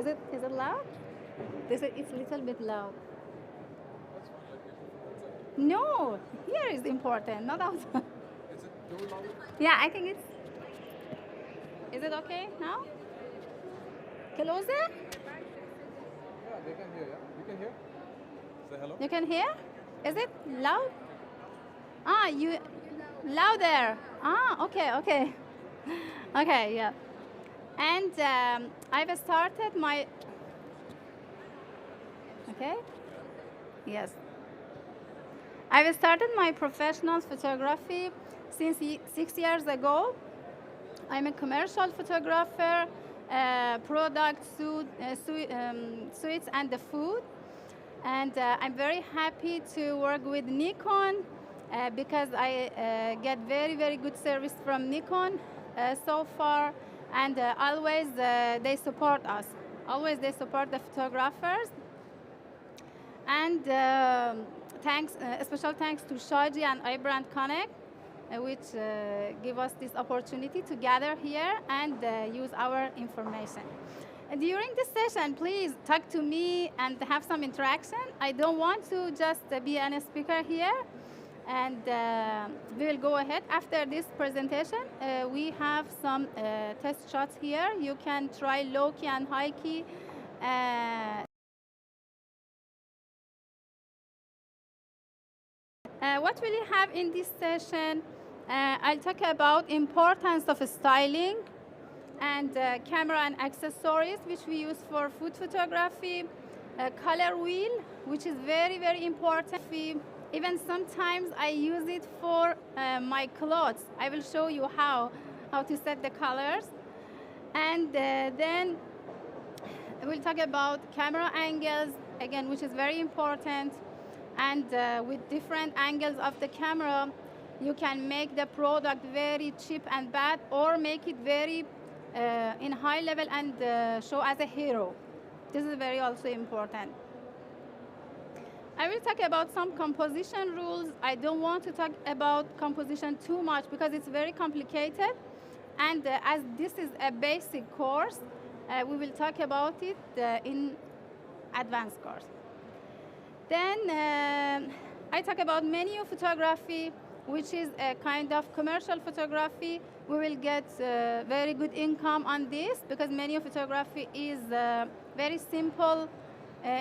Is it loud? It's a little bit loud. No, here is important, not outside. Is it too loud? Yeah, I think it's. Is it okay now? Closer? Yeah, they can hear. Yeah, you can hear. Say hello. You can hear? Is it loud? Ah, you louder. Ah, okay, okay, okay, yeah. And I've started my. Okay. Yes. I've started my professional photography since 6 years ago. I'm a commercial photographer, product, suites, and the food. And I'm very happy to work with Nikon because I get very, very good service from Nikon so far. And always they support us. Always they support the photographers. And special thanks to Shaji and iBrandConnect, which give us this opportunity to gather here and use our information. And during this session, please talk to me and have some interaction. I don't want to just be a speaker here. And we will go ahead. After this presentation, we have some test shots here. You can try low key and high key. What will you have in this session? I'll talk about importance of styling and camera and accessories which we use for food photography, color wheel, which is very, very important. Even sometimes I use it for my clothes. I will show you how to set the colors. And then we'll talk about camera angles, again, which is very important. And with different angles of the camera, you can make the product very cheap and bad, or make it very in high level and show as a hero. This is very also important. I will talk about some composition rules. I don't want to talk about composition too much because it's very complicated. And as this is a basic course, we will talk about it in advanced course. Then I talk about menu photography, which is a kind of commercial photography. We will get very good income on this because menu photography is very simple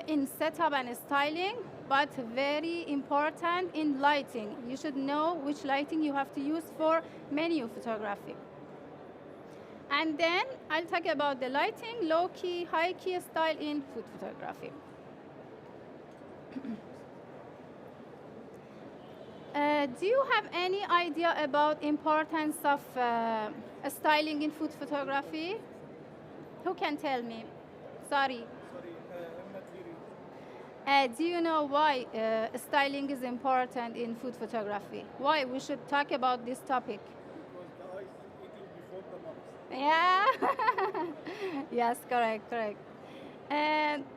in setup and styling, but very important in lighting. You should know which lighting you have to use for menu photography. And then I'll talk about the lighting, low key, high key style in food photography. Do you have any idea about importance of styling in food photography? Who can tell me? Sorry. I'm not hearing. Do you know why styling is important in food photography? Why we should talk about this topic? Because the eyes is eating before the mouth. Yeah. Yes, correct.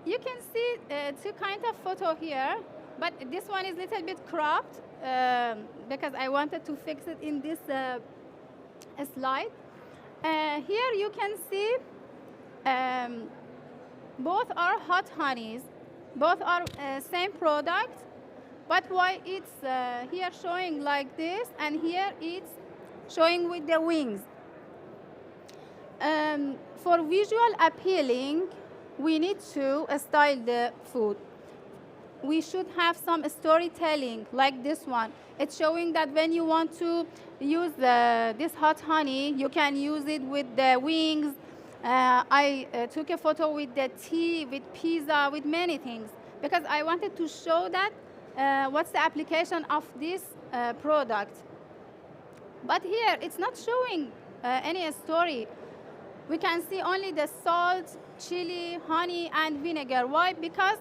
You can see two kinds of photo here, but this one is a little bit cropped because I wanted to fix it in this slide. Here you can see both are hot honeys, both are same product, but why it's here showing like this and here it's showing with the wings. For visual appealing, we need to style the food. We should have some storytelling like this one. It's showing that when you want to use this hot honey, you can use it with the wings. I took a photo with the tea, with pizza, with many things, because I wanted to show that what's the application of this product. But here, it's not showing any story. We can see only the salt, chili, honey, and vinegar. Why? Because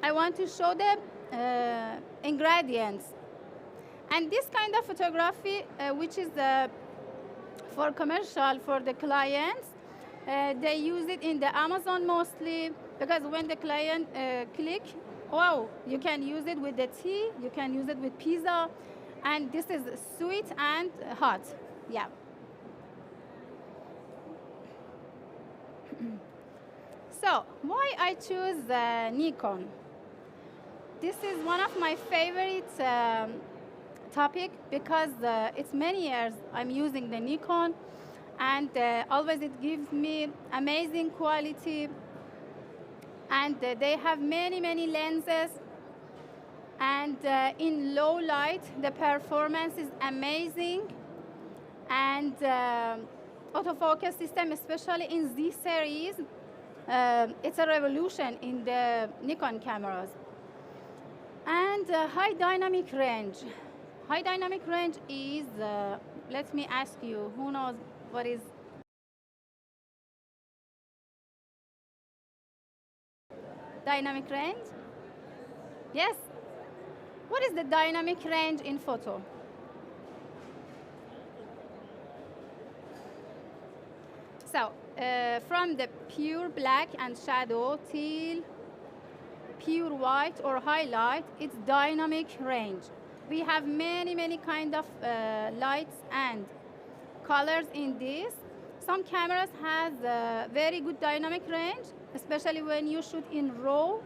I want to show the ingredients. And this kind of photography, which is for commercial, for the clients, they use it in the Amazon mostly, because when the client click, wow, you can use it with the tea, you can use it with pizza, and this is sweet and hot. Yeah. So, why I choose Nikon? This is one of my favorite topic because it's many years I'm using the Nikon, and always it gives me amazing quality, and they have many lenses, and in low light the performance is amazing, and autofocus system, especially in Z series, it's a revolution in the Nikon cameras. And high dynamic range. High dynamic range is, let me ask you, who knows what is dynamic range? Yes? What is the dynamic range in photo? So, from the pure black and shadow till pure white or highlight, it's dynamic range. We have many kind of lights and colors in this. Some cameras has very good dynamic range, especially when you shoot in RAW,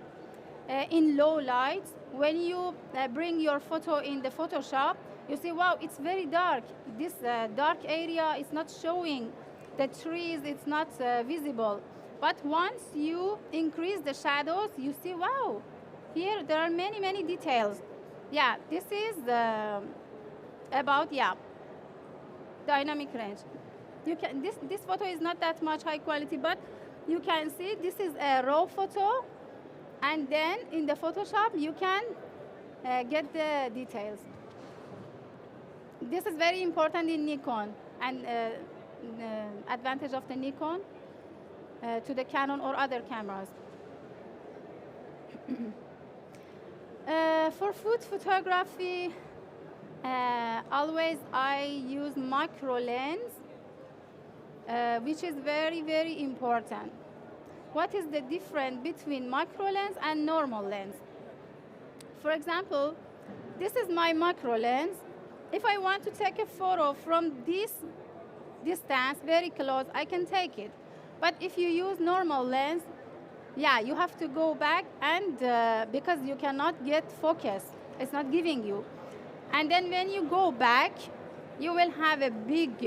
in low lights. When you bring your photo in the Photoshop, you see, wow, it's very dark. This dark area is not showing the trees, it's not visible. But once you increase the shadows, you see, wow, here there are many details. Yeah, this is about, yeah, dynamic range. You can, this photo is not that much high quality, but you can see this is a raw photo, and then in the Photoshop you can get the details. This is very important in Nikon, and advantage of the Nikon to the Canon or other cameras. For food photography, always I use macro lens, which is very important. What is the difference between macro lens and normal lens? For example, this is my macro lens. If I want to take a photo from this distance, very close, I can take it. But if you use normal lens, yeah, you have to go back, and because you cannot get focus, it's not giving you. And then when you go back, you will have a big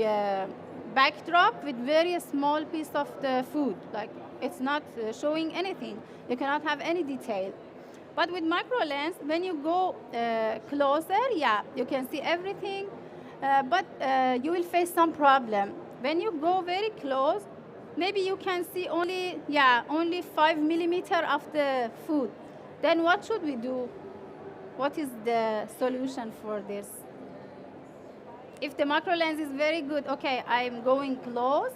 backdrop with very small piece of the food. Like, it's not showing anything. You cannot have any detail. But with macro lens, when you go closer, yeah, you can see everything, but you will face some problem. When you go very close, maybe you can see only 5 millimeter of the food. Then what should we do? What is the solution for this? If the macro lens is very good, okay, I'm going close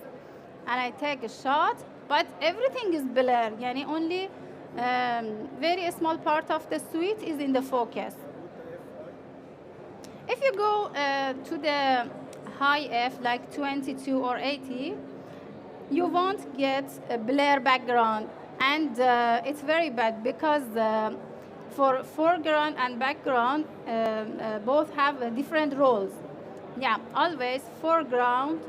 and I take a shot, but everything is blurred. Yani only very small part of the suite is in the focus. If you go to the high F, like 22 or 80, you won't get a blur background, and it's very bad because for foreground and background both have different roles. Yeah, always foreground,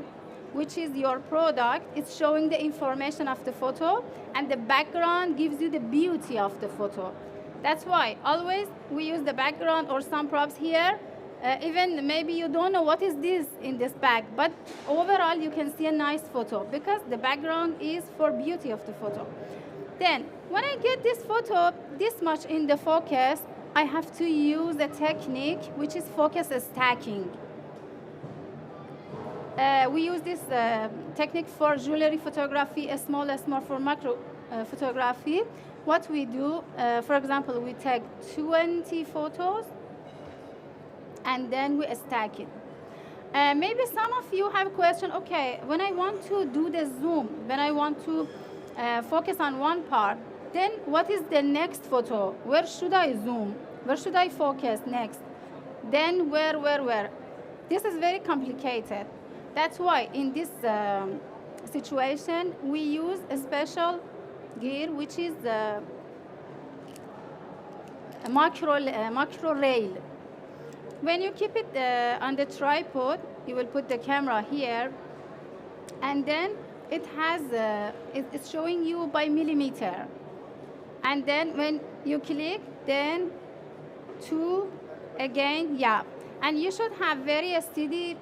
which is your product, it's showing the information of the photo, and the background gives you the beauty of the photo. That's why always we use the background or some props here. Even maybe you don't know what is this in this bag, but overall you can see a nice photo because the background is for beauty of the photo. Then when I get this photo this much in the focus, I have to use a technique which is focus stacking. We use this technique for jewelry photography, small for macro photography. What we do, for example, we take 20 photos and then we stack it. Maybe some of you have a question, okay, when I want to do the zoom, when I want to focus on one part, then what is the next photo? Where should I zoom? Where should I focus next? Then where? This is very complicated. That's why in this situation, we use a special gear, which is a macro rail. When you keep it on the tripod, you will put the camera here, and then it has it's showing you by millimeter. And then when you click, then 2 again, yeah. And you should have very steady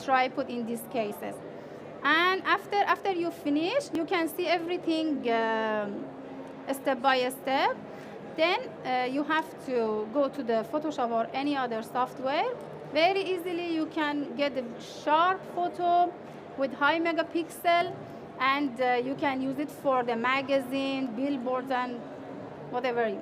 tripod in these cases. And after you finish, you can see everything step by step. Then you have to go to the Photoshop or any other software. Very easily you can get a sharp photo with high megapixel, and you can use it for the magazine, billboards, and whatever.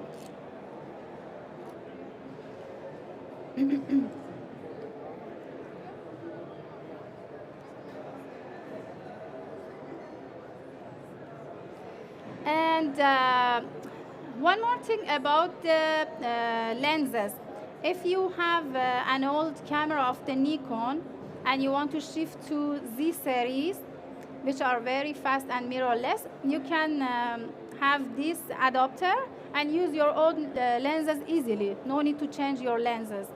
And one more thing about the lenses. If you have an old camera of the Nikon and you want to shift to Z series, which are very fast and mirrorless, you can have this adapter and use your own lenses easily. No need to change your lenses.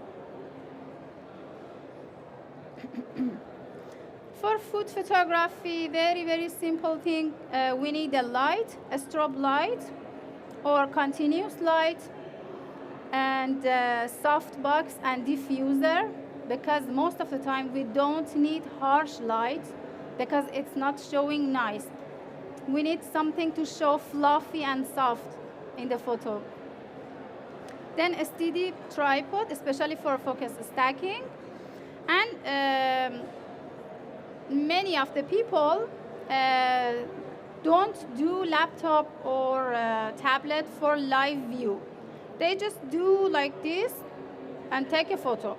For food photography, very simple thing. We need a light, a strobe light or continuous light, and softbox and diffuser, because most of the time we don't need harsh light because it's not showing nice. We need something to show fluffy and soft in the photo. Then a steady tripod, especially for focus stacking. And many of the people don't do laptop or tablet for live view. They just do like this and take a photo.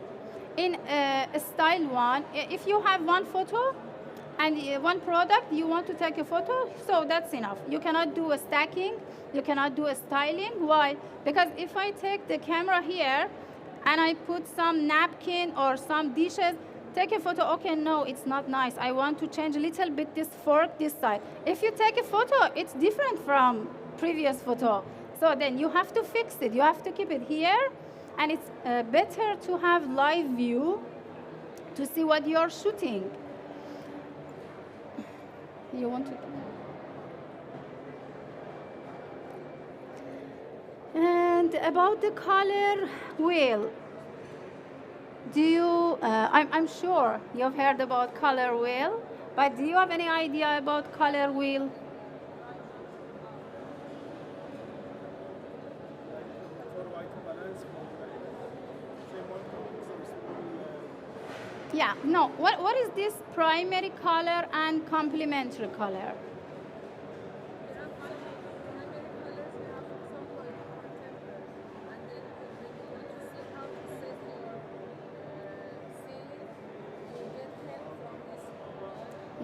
In a style one, if you have one photo and one product you want to take a photo, so that's enough. You cannot do a stacking, you cannot do a styling. Why? Because if I take the camera here and I put some napkin or some dishes, take a photo, okay, no, it's not nice. I want to change a little bit this fork this side. If you take a photo, it's different from previous photo. So then you have to fix it. You have to keep it here. And it's better to have live view to see what you're shooting. You want to? And about the color wheel. Do you, I'm sure you've heard about color wheel, but do you have any idea about color wheel? Yeah, no, what is this primary color and complementary color?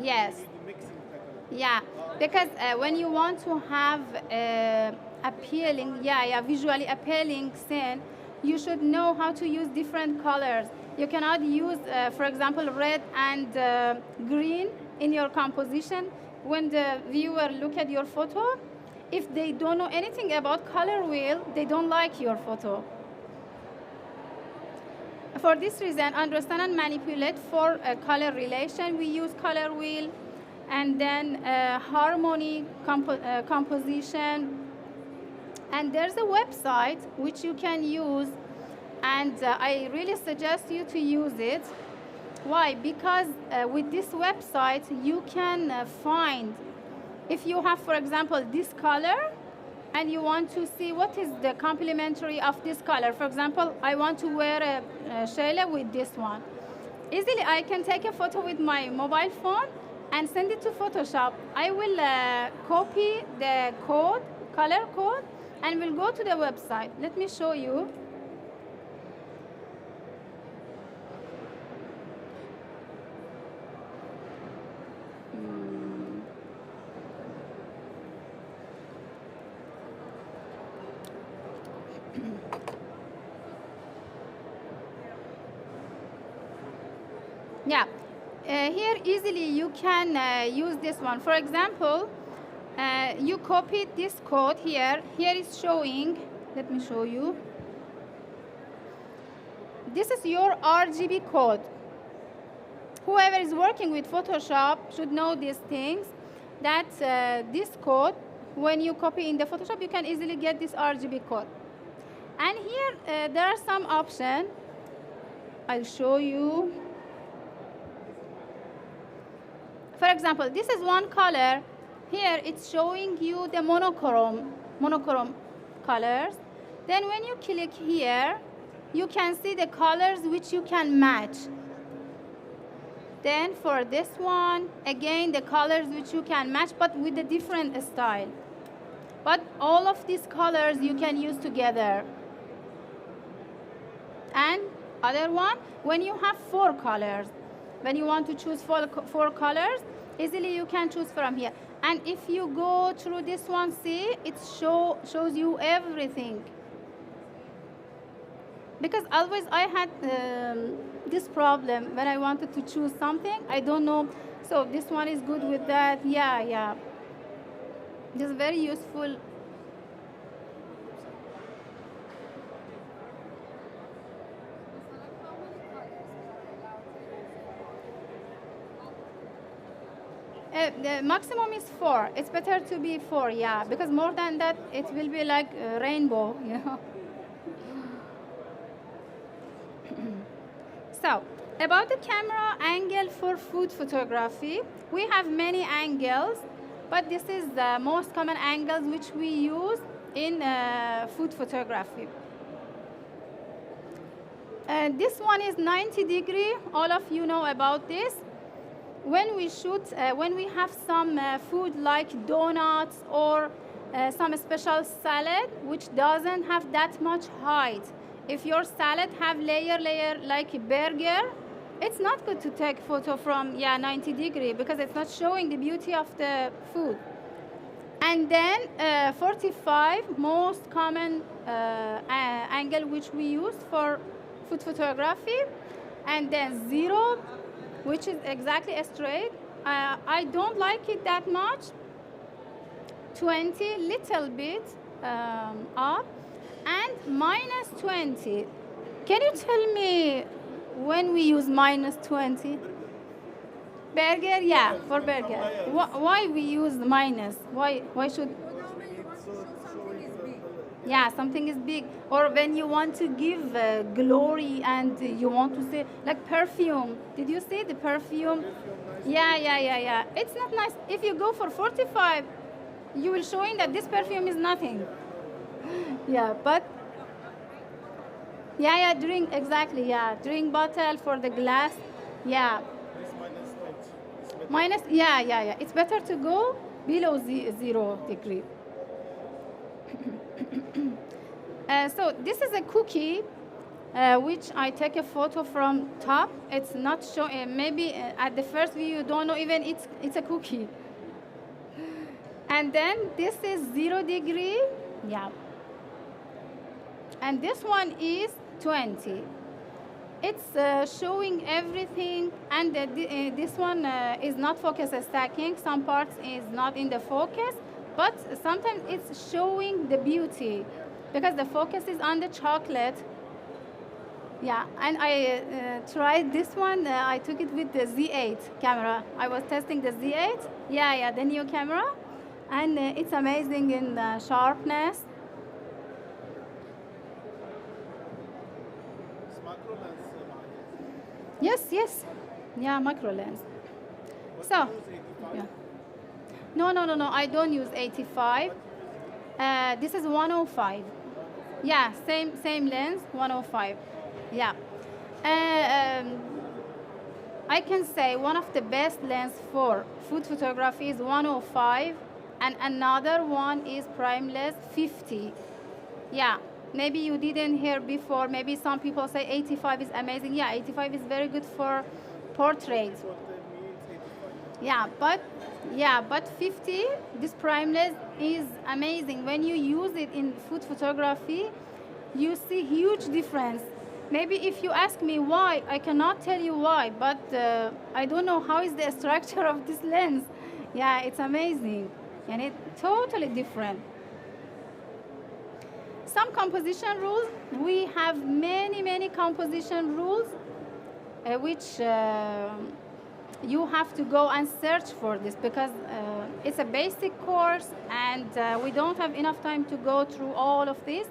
Yes. Yeah, because when you want to have appealing, visually appealing scene, you should know how to use different colors. You cannot use, for example, red and green in your composition. When the viewer look at your photo, if they don't know anything about color wheel, they don't like your photo. For this reason, understand and manipulate for color relation, we use color wheel, and then harmony, composition. And there's a website which you can use, and I really suggest you to use it. Why? Because with this website, you can find, if you have, for example, this color, and you want to see what is the complementary of this color. For example, I want to wear a shayla with this one. Easily, I can take a photo with my mobile phone and send it to Photoshop. I will copy the code, color code, and we'll go to the website. Let me show you. Yeah, here easily you can use this one. For example, you copied this code here. Here is showing, let me show you. This is your RGB code. Whoever is working with Photoshop should know these things. that this code, when you copy in the Photoshop, you can easily get this RGB code. And here there are some options. I'll show you. For example, this is one color. Here it's showing you the monochrome colors. Then when you click here, you can see the colors which you can match. Then for this one, again, the colors which you can match, but with a different style. But all of these colors you can use together. And other one, when you have 4 colors, when you want to choose 4 colors, easily you can choose from here. And if you go through this one, see, it shows you everything. Because always I had this problem when I wanted to choose something, I don't know. So this one is good with that. Yeah. This is very useful. The maximum is 4. It's better to be 4, yeah, because more than that, it will be like a rainbow, you know. So, about the camera angle for food photography, we have many angles, but this is the most common angles which we use in food photography. This one is 90 degree. All of you know about this. When we shoot, when we have some food like donuts or some special salad which doesn't have that much height, if your salad have layer like a burger, it's not good to take photo from 90 degree because it's not showing the beauty of the food. And then 45, most common angle which we use for food photography, and then 0, which is exactly straight. I don't like it that much. 20, little bit up, and minus 20. Can you tell me when we use minus 20? Burger, yeah, for burger. Why we use minus? Why should? Yeah, something is big. Or when you want to give glory and you want to say, like perfume. Did you see the perfume? Yeah. It's not nice. If you go for 45, you will showing that this perfume is nothing. Yeah, but drink, exactly, drink bottle for the glass. Yeah. Minus, yeah. It's better to go below 0 degree. So this is a cookie which I take a photo from top. It's not showing, maybe at the first view you don't know even it's a cookie. And then this is 0 degree, yeah. And this one is 20. It's showing everything, and this one is not focus stacking. Some parts is not in the focus, but sometimes it's showing the beauty because the focus is on the chocolate. Yeah, and I tried this one. I took it with the Z8 camera. I was testing the Z8. Yeah, the new camera, and it's amazing in sharpness. Yes. Yeah, micro lens. So, yeah. No. I don't use 85. This is 105. Yeah, same lens, 105. Yeah. I can say one of the best lens for food photography is 105, and another one is primeless 50. Yeah. Maybe you didn't hear before. Maybe some people say 85 is amazing. Yeah, 85 is very good for portraits. Yeah, but 50, this primeless is amazing. When you use it in food photography, you see huge difference. Maybe if you ask me why, I cannot tell you why, but I don't know how is the structure of this lens. Yeah, it's amazing, and it's totally different. Some composition rules. We have many composition rules, which you have to go and search for this because it's a basic course and we don't have enough time to go through all of this.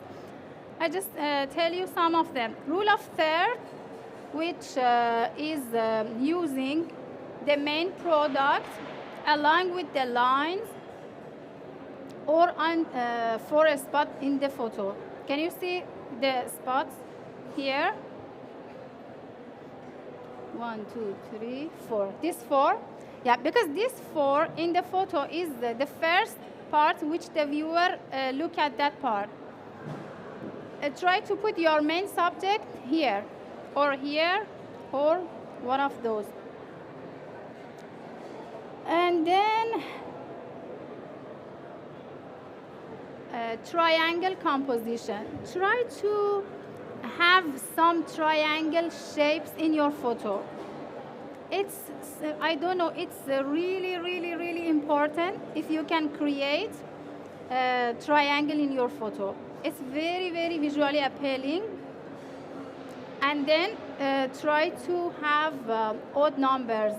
I just tell you some of them. Rule of third, which is using the main product along with the lines or on for a spot in the photo. Can you see the spots here? 1, 2, 3, 4. This 4, yeah, because this 4 in the photo is the first part which the viewer look at that part. Try to put your main subject here, or one of those. And then triangle composition. Try to have some triangle shapes in your photo. It's, I don't know, it's really, really, really important if you can create a triangle in your photo. It's very, very visually appealing. And then try to have odd numbers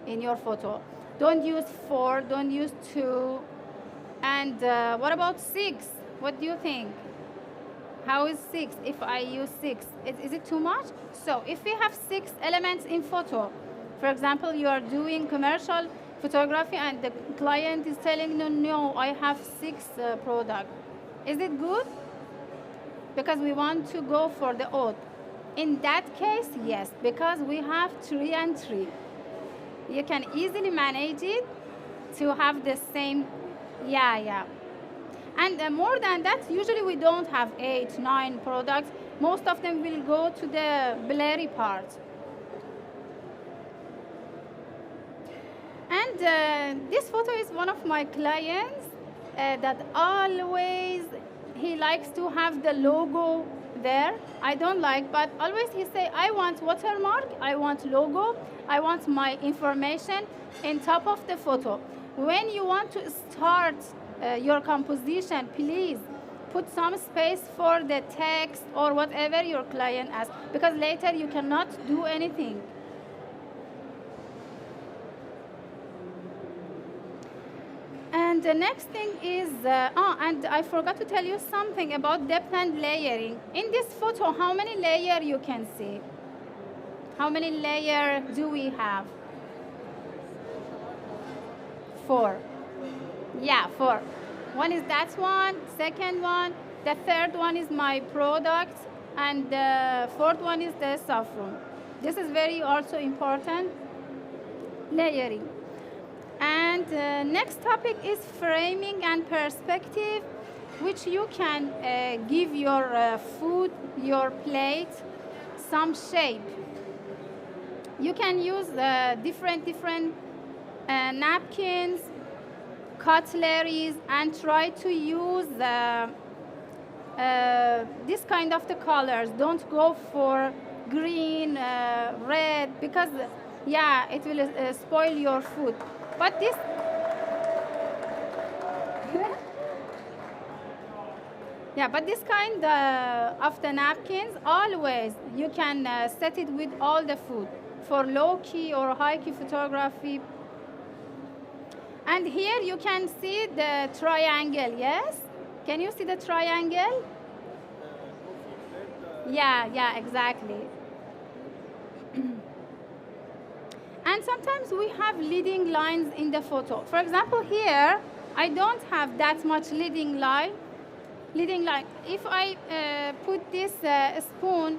in your photo. Don't use 4, don't use 2. And what about 6? What do you think? How is 6 if I use 6? Is it too much? So if we have 6 elements in photo, for example, you are doing commercial photography and the client is telling you, no, I have 6 products. Is it good? Because we want to go for the odd. In that case, yes, because we have 3 and 3. You can easily manage it to have the same, yeah. And more than that, usually we don't have 8, 9 products. Most of them will go to the blurry part. And this photo is one of my clients that always, he likes to have the logo there. I don't like, but always he say, I want watermark, I want logo, I want my information in top of the photo. When you want to start your composition, please put some space for the text or whatever your client asks, because later you cannot do anything. And the next thing is, and I forgot to tell you something about depth and layering. In this photo, how many layers you can see? How many layers do we have? 4. Yeah, 4. One is that one, second one, the third one is my product, and the fourth one is the saffron. This is very also important, layering. And next topic is framing and perspective, which you can give your food, your plate, some shape. You can use different napkins, cutleries, and try to use this kind of the colors. Don't go for green, red, because yeah, it will spoil your food. But this yeah, but this kind of the napkins, always you can set it with all the food for low key or high key photography. And here you can see the triangle, yes? Can you see the triangle? Yeah, exactly. And sometimes we have leading lines in the photo. For example, here, I don't have that much leading line. If I put this spoon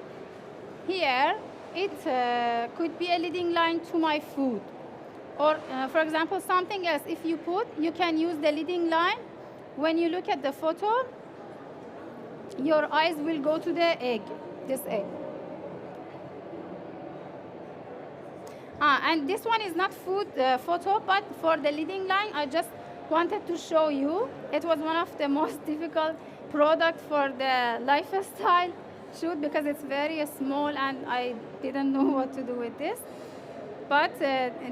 here, it could be a leading line to my food. Or, for example, something else. If you can use the leading line. When you look at the photo, your eyes will go to the egg, this egg. And this one is not food photo, but for the leading line, I just wanted to show you. It was one of the most difficult products for the lifestyle shoot because it's very small and I didn't know what to do with this. But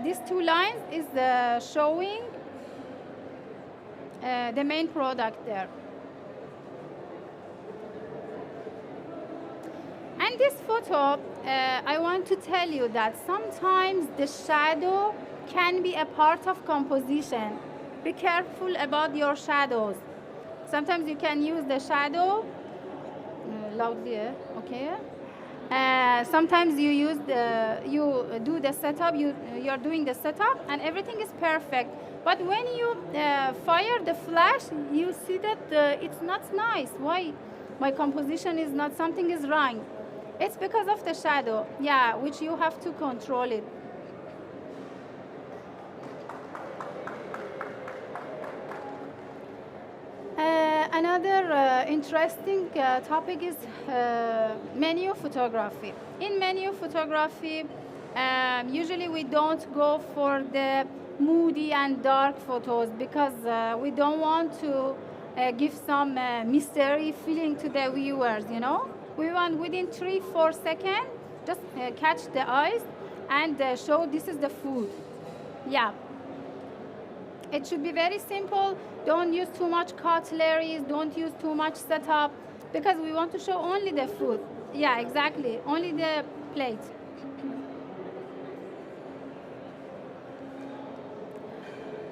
these 2 lines is showing the main product there. And In this photo, I want to tell you that sometimes the shadow can be a part of composition. Be careful about your shadows. Sometimes you can use the shadow loudly, okay? Sometimes you do the setup, you're doing the setup and everything is perfect. But when you fire the flash, you see that it's not nice. Why? My composition is not, something is wrong. It's because of the shadow, yeah, which you have to control it. Another interesting topic is menu photography. In menu photography, usually we don't go for the moody and dark photos because we don't want to give some mystery feeling to the viewers, you know. We want within 3-4 seconds, just catch the eyes and show this is the food. Yeah. It should be very simple. Don't use too much cutlery. Don't use too much setup because we want to show only the food. Yeah, exactly. Only the plate.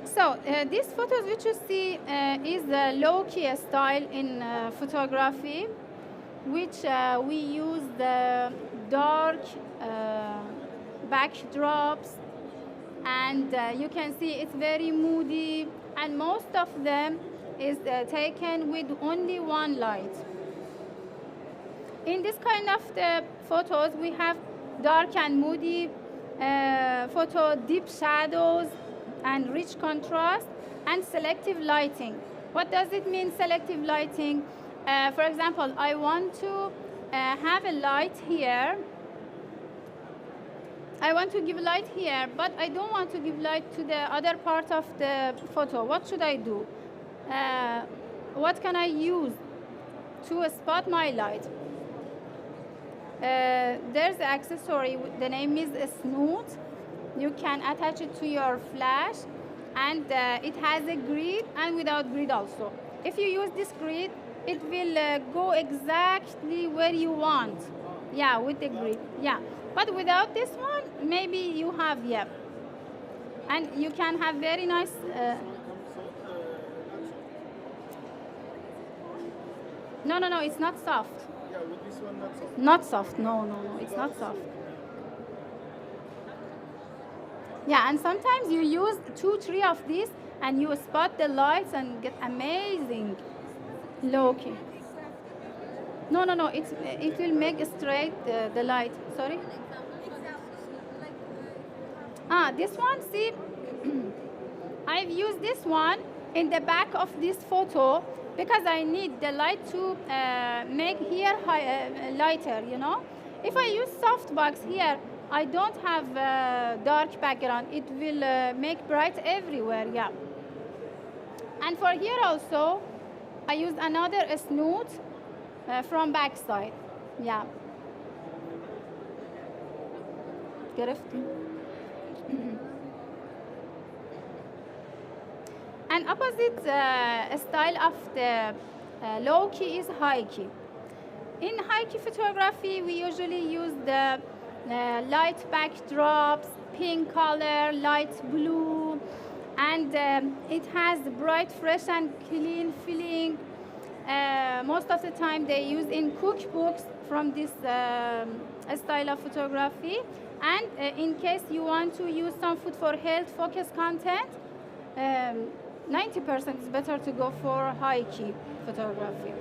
So these photos which you see is the low-key style in photography, which we use the dark backdrops, and you can see it's very moody, and most of them is taken with only one light. In this kind of the photos, we have dark and moody photo, deep shadows and rich contrast, and selective lighting. What does it mean, selective lighting? For example, I want to have a light here. I want to give light here, but I don't want to give light to the other part of the photo. What should I do? What can I use to spot my light? There's an accessory, the name is a snoot. You can attach it to your flash, and it has a grid and without grid also. If you use this grid, it will go exactly where you want. Yeah, with the grid, yeah. But without this one, maybe you have, yeah. And you can have very nice... No, it's not soft. Yeah, with this one, not soft. Not soft, no, it's not soft. Yeah, and sometimes you use 2-3 of these and you spot the lights and get amazing low-key. No, it will make straight the light. Sorry? This one, see, I've used this one in the back of this photo because I need the light to make here lighter, you know. If I use softbox here, I don't have dark background. It will make bright everywhere, yeah. And for here also, I used another snoot from backside, yeah. گرفتیم. And opposite style of the low key is high key. In high key photography, we usually use the light backdrops, pink color, light blue, and it has bright, fresh, and clean feeling. Most of the time they use in cookbooks from this style of photography. And in case you want to use some food for health focused content, 90% is better to go for high key photography.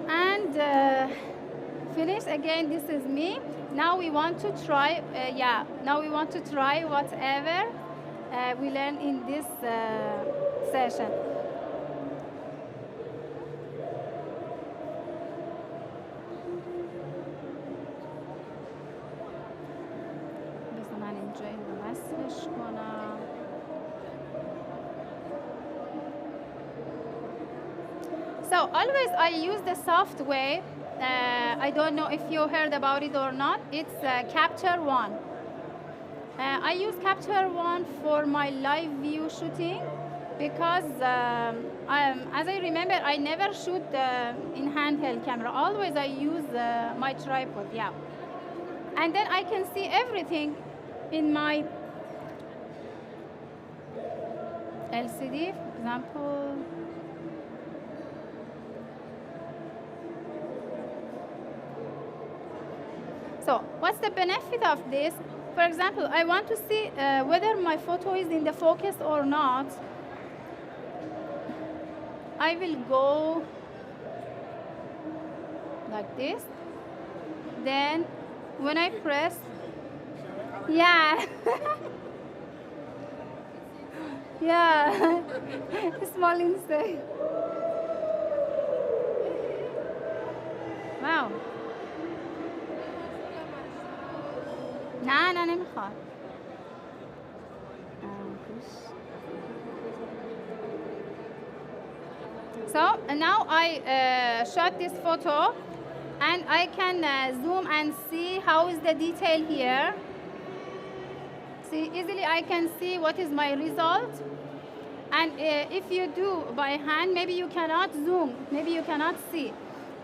And finish again, this is me. Now we want to try, now we want to try whatever we learned in this session. So always I use the software. I don't know if you heard about it or not. It's Capture One. I use Capture One for my live view shooting, because as I remember, I never shoot in handheld camera. Always I use my tripod, yeah. And then I can see everything in my LCD, for example. So what's the benefit of this? For example, I want to see whether my photo is in the focus or not. I will go like this. Then when I press, yeah, yeah, small insect. Wow. نه نمیخواد. So now I shot this photo and I can zoom and see how is the detail here. See, easily I can see what is my result. And if you do by hand, maybe you cannot zoom, maybe you cannot see.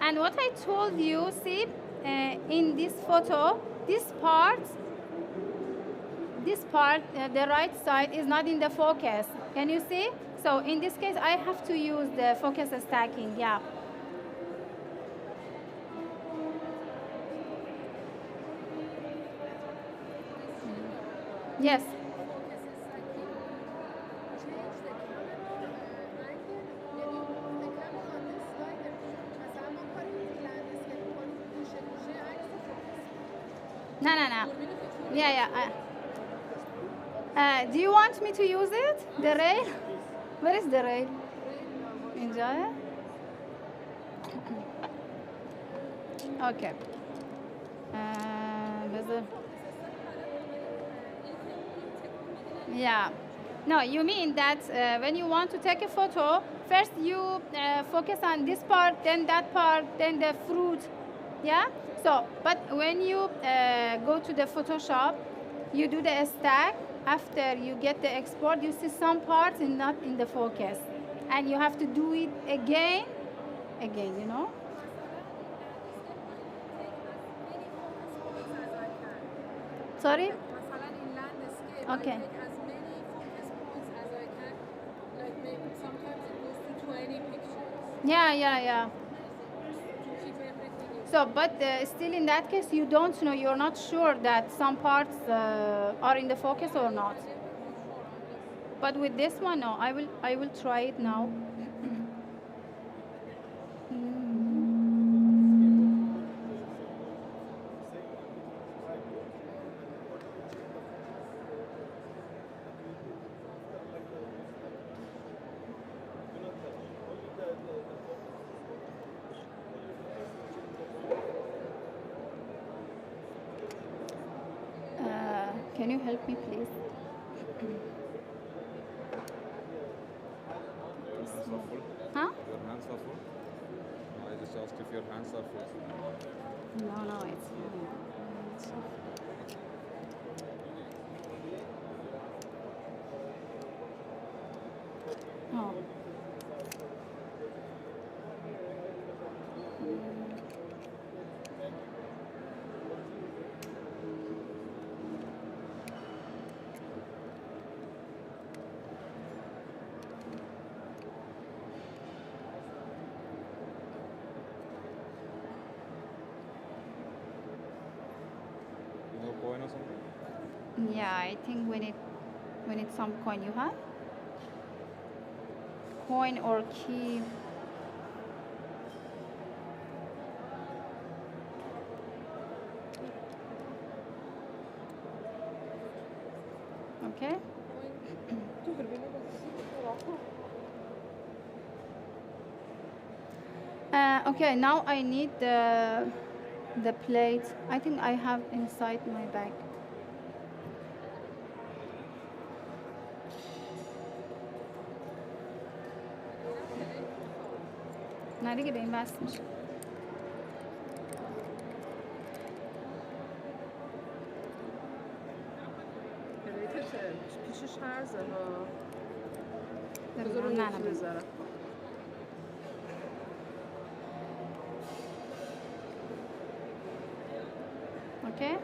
And what I told you, see, in this photo, this part, the right side is not in the focus. Can you see? So in this case, I have to use the focus stacking, yeah. Yes. No. Yeah. Do you want me to use it? The rail? Where is the rail? Enjoy it? Okay. Yeah. No, you mean that when you want to take a photo, first you focus on this part, then that part, then the fruit. Yeah? So, but when you go to the Photoshop, you do the stack. After you get the export, you see some parts not in the focus. And you have to do it again, you know? Sorry? Okay. Yeah. So, but still in that case, you don't know, you're not sure that some parts are in the focus or not. But with this one, no, I will try it now. Can you help me, please? Huh? Your hands are full? I just asked if your hands are full. No, it's fine. Oh. No coin or something? Yeah, I think we need some coin. You have coin or key? Okay. Okay, now I need the plate. I think I have inside my bag. نه دیگه به این وصل میشه. پیشش هرزه ها. بذار اون یکی بذارم. Okay.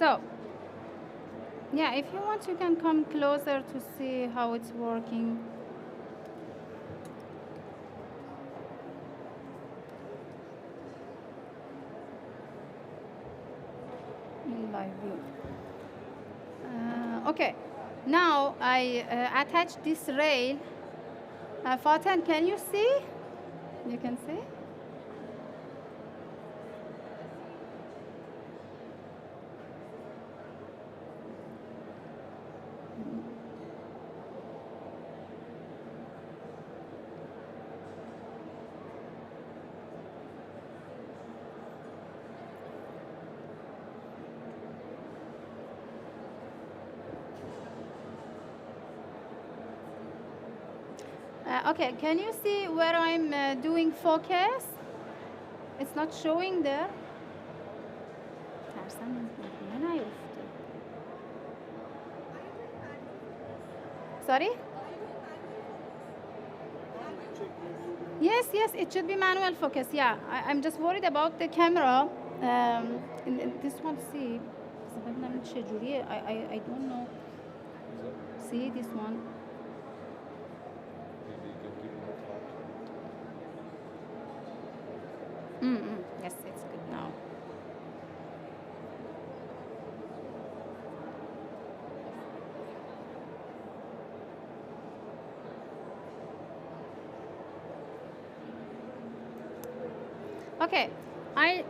So, yeah, if you want, you can come closer to see how it's working. In live view. Okay, now I attach this rail. Fatan, can you see? You can see? Okay, can you see where I'm doing focus? It's not showing there. Sorry? Yes, it should be manual focus. Yeah, I'm just worried about the camera. This one, see, I don't know. See this one. Yes, it's good now. Okay, I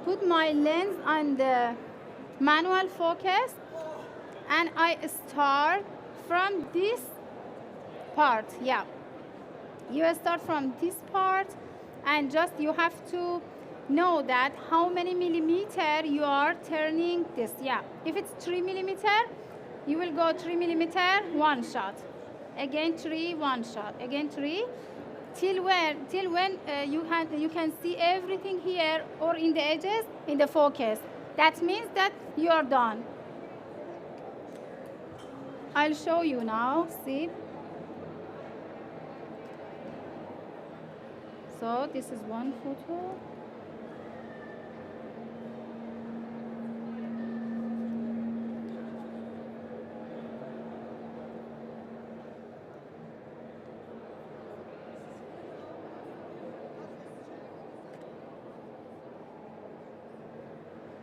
put my lens on the manual focus and I start from this part. Yeah, you start from this part and just you have to know that how many millimeter you are turning this. Yeah, if it's 3 millimeter, you will go 3 millimeter, one shot. Again 3, one shot. Again 3. Till when you can see everything here or in the edges in the focus. That means that you are done. I'll show you now. See. So this is one photo.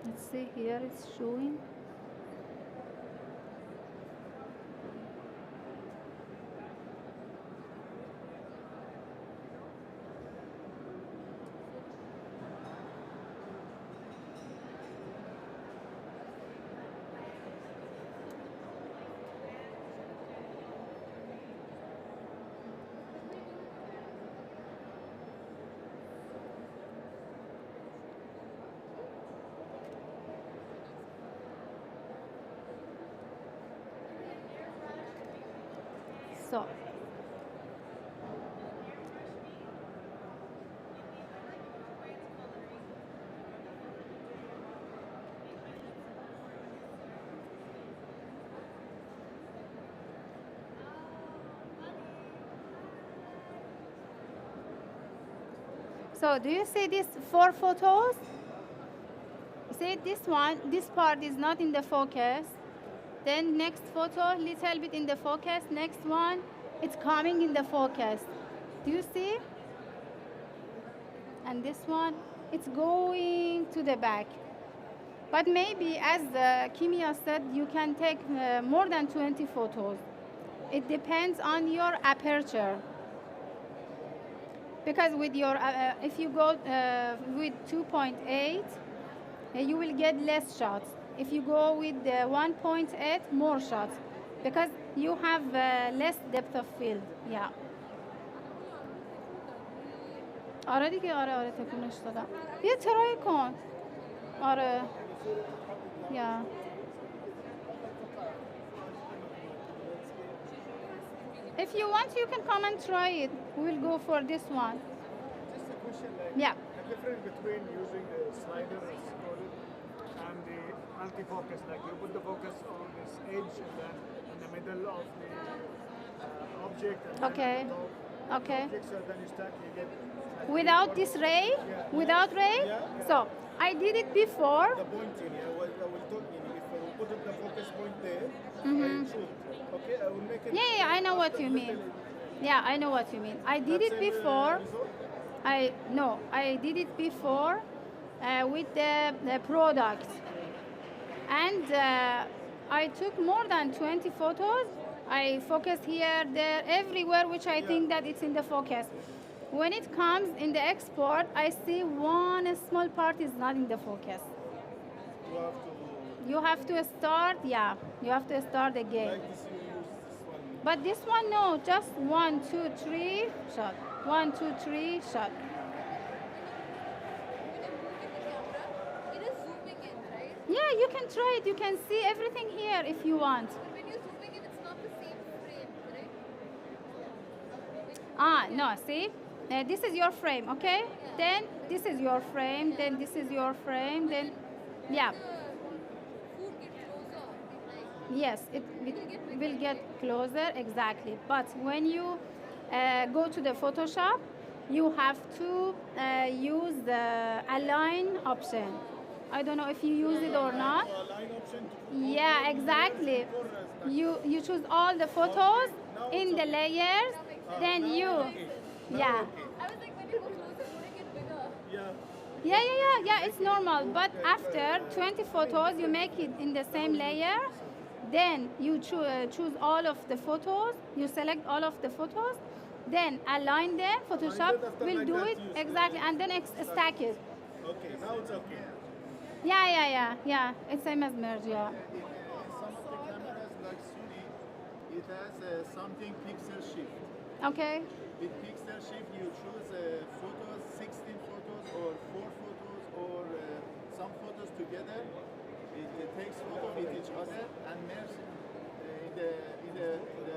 Let's see, here it's showing. So, do you see these 4 photos? See this one, this part is not in the focus. Then next photo, little bit in the focus. Next one, it's coming in the focus. Do you see? And this one, it's going to the back. But maybe, as Kimia said, you can take more than 20 photos. It depends on your aperture. Because with your, if you go with 2.8, you will get less shots. If you go with the 1.8, more shots, because you have less depth of field. Yeah. آره دیگه، آره تکونش دادم. بیا ترای کن. آره. Yeah. If you want, you can come and try it. We'll go for this one. Just a question, like Yeah. the difference between using the slider or scroller and the multi-focus. Like you put the focus on this edge and then in the middle of the object and Okay. then at the top Okay. object, so then you start, you get like Without this ray? Without ray? Yeah. So, I did it before. the pointing. I will talk if I will put the focus point there, Mhm. I shoot. Okay, I will make it. Yeah, I know what you mean. Yeah, I know what you mean. I did it before. I did it before with the product, and I took more than 20 photos. I focused here, there, everywhere, which I think that it's in the focus. When it comes in the export, I see one small part is not in the focus. You have to start, yeah. You have to start again. Like this, you use this one. But this one, no, just 1, 2, 3 shot. 1, 2, 3 shot. It is zooming in, right? Yeah, you can try it. You can see everything here if you want. But when you're zooming in, it's not the same frame, correct? No, see? This is your frame, okay? Then this is your frame, then this is your frame, then, yeah. The food get closer, like Yes, it will get closer, exactly. But when you go to the Photoshop, you have to use the align option. I don't know if you use it or not. Line option. Yeah, exactly. You choose all the photos in the layers, then you, yeah. I was like, when you go closer, wouldn't it get bigger? Yeah. Yeah, it's normal. But after 20 photos, you make it in the same layer. Then you choose all of the photos. You select all of the photos. Then align them. Photoshop after will like do that it you exactly, and then stack it. Okay, now it's okay. Yeah. It's same as merge. Yeah. Some of the cameras like Sony, it has something pixel shift. Okay. With pixel shift, you choose photos, 16 photos or 4 photos or some photos together. It takes photo with each other and merge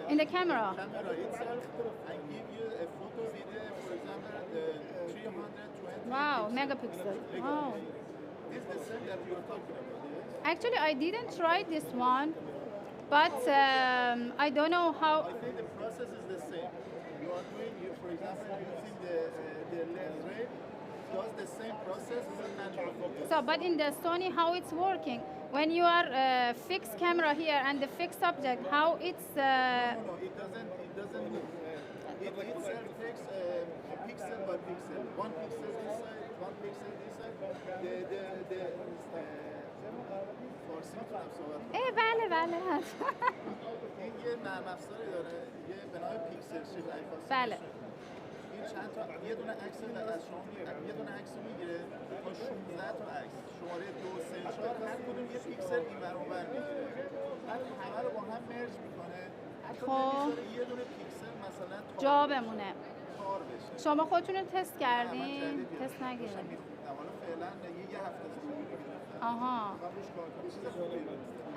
In the camera. camera itself and give you a photo with, for example, the 320 Wow, pixel. megapixel. Wow. This is the same that you are talking about, yes? Actually, I didn't try this one, but I don't know how. I think the process is the same. You are doing, for example, using the lens ray, does the same process and focus. So, but in the Sony, how it's working? When you are fixed camera here and the fixed subject, how it's. No, it doesn't move. It itself takes pixel by pixel. One pixel this side, one pixel this side. فارسی میتونم صحبت کنم. بله. این یه نرم افزاری داره یه به نام پیکسل شیفت ایفاس. بله. این چند تا یه دونه عکس از شما یه دونه عکس میگیره تا 16 تا عکس شماره 2 3 4 هر کدوم یه پیکسل این ور اون ور میگیره بعد همه رو با هم مرج میکنه حتی نمیذاره یه دونه پیکسل مثلا جا بمونه. تار بشه. شما خودتون رو تست من کردین؟ جدید تست نگیردین. میخونم حالا فعلا یه هفته است آها. روش کار کنم چیز خوبیه.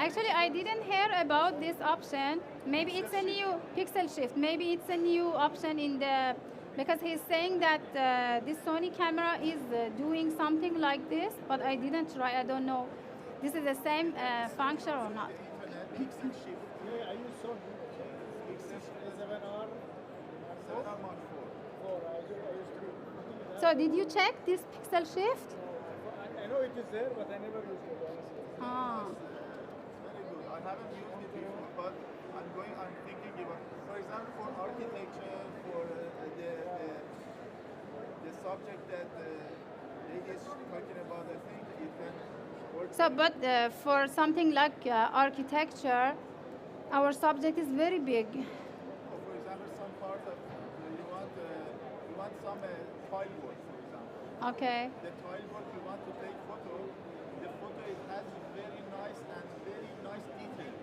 Actually, I didn't hear about this option. Maybe it's a new pixel shift. Maybe it's a new option in the, because he's saying that this Sony camera is doing something like this, but I didn't try. I don't know. This is the same function or not. پیکسل شیفت Yeah, I use Sony. A7R. 7R Mark 4 I used to. So did you check this pixel shift? I know it is there, but I never used it, honestly. Ah. very good. I haven't used it before, but I'm thinking about, for example, for architecture, for the subject that lady is talking about, I think it can work. So, but for something like architecture, our subject is very big. For example, some part of you want some tile work, for example. Okay. The tile work you want to take photo, the photo it has very nice and very nice details.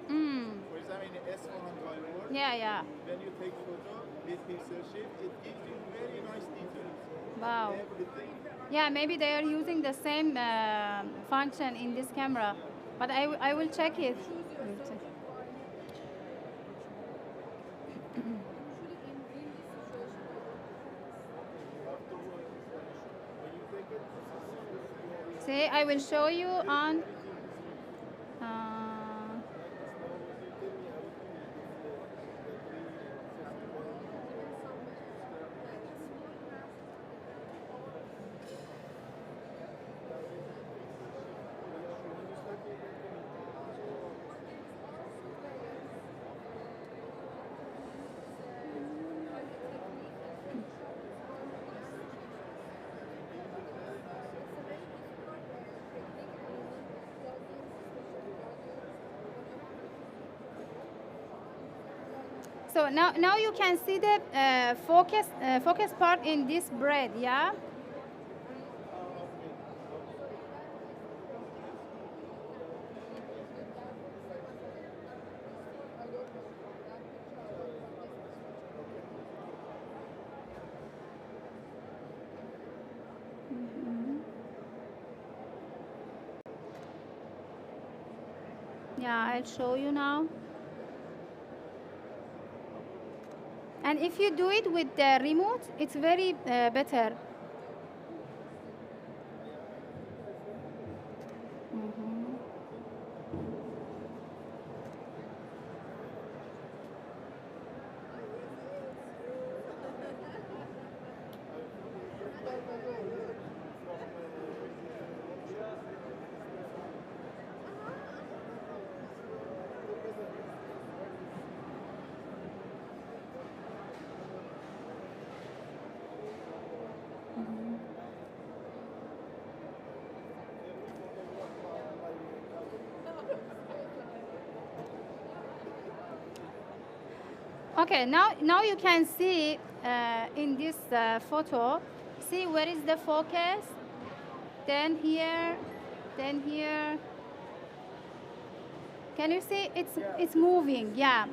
For example, in the S1 tile work, Yeah, yeah. when you take photo with pixel shift, it gives you very nice details. Wow. Everything. Yeah, maybe they are using the same function in this camera, but I will check it. See, I will show you on. So now you can see the focus part in this bread, yeah. Yeah, I'll show you now. And if you do it with the remote, it's very better. Okay, now you can see in this photo, see where is the focus, then here, then here. Can you see it's moving? Yeah,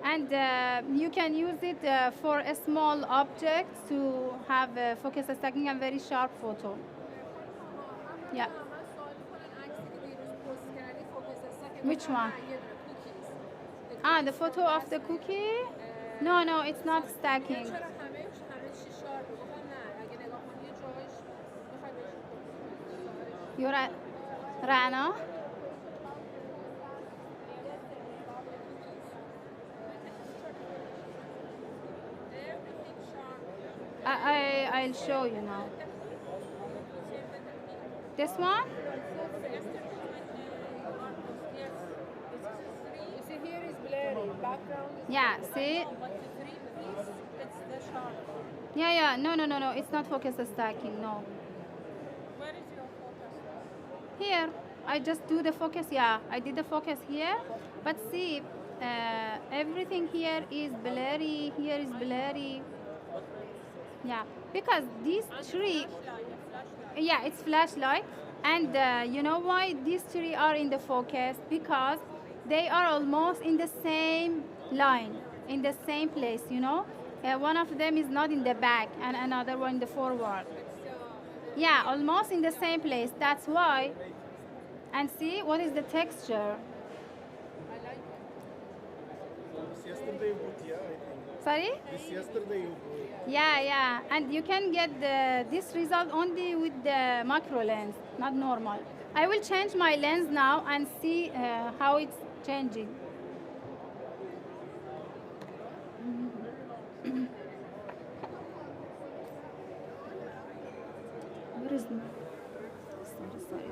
and you can use it for a small object to have a focus stacking and very sharp photo. Yeah. Which one? Ah, the photo of the cookie? No, it's not stacking. You're at Rana? I'll show you now. This one? You see here is blurry, background is Yeah, see? but the three piece, it's the sharp. Yeah. No. It's not focus stacking, no. Where is your focus? Here, I just do the focus. Yeah, I did the focus here. But see, everything here is blurry. Here is blurry. Yeah, because these three, yeah, it's flashlight. And you know why these three are in the focus? Because they are almost in the same line, in the same place, you know? One of them is not in the back and another one in the forward. Yeah, almost in the same place. That's why. And see, what is the texture? This yesterday you put, yeah, I think. Sorry? This yesterday you put. Yeah. And you can get this result only with the macro lens, not normal. I will change my lens now and see how it's changing. Where is sorry.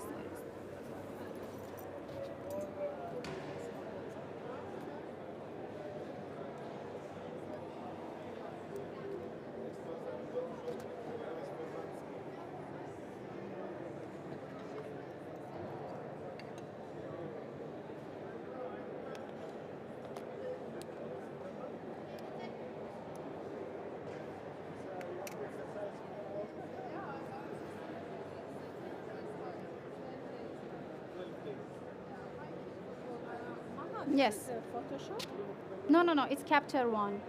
Yes. Photoshop? No, no, no. It's Capture One.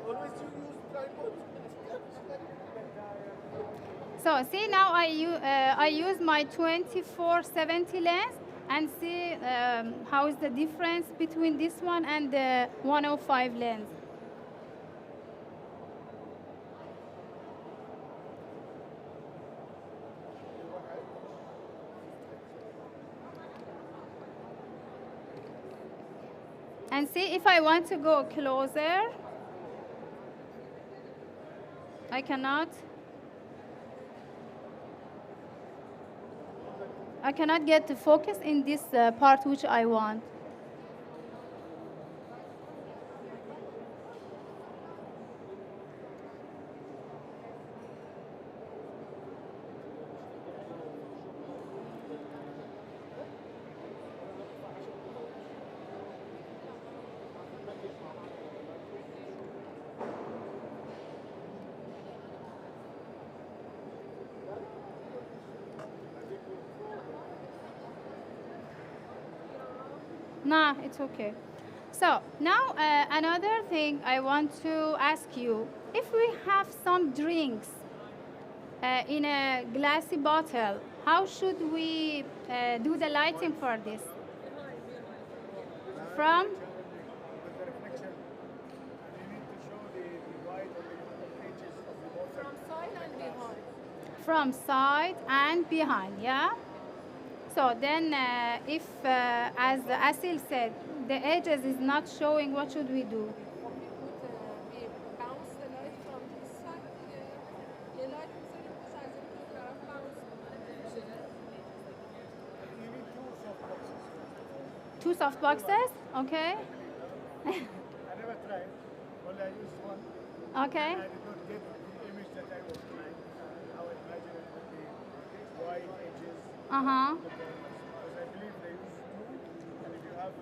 Always you use tripod. So see now I use my 2470 lens and see how is the difference between this one and the 105 lens. And see if I want to go closer, I cannot get the focus in this part which I want. Nah, it's okay. So now another thing I want to ask you, if we have some drinks in a glassy bottle, how should we do the lighting for this? From? With the reflection, and you need to show the white and the edges of the water. From side and behind. From side and behind, yeah? So then if, as Asil said, the edges is not showing, what should we do? We bounce the light from this side. The light می‌ذاریم پشت از این طرف bounce می‌کنه. You need Two two soft boxes. soft boxes, okay? I never tried. Only I used one. Okay. And I did not get the image that I was trying. How I imagine it with the white edges. Uh-huh. Because I believe they use two. And if you have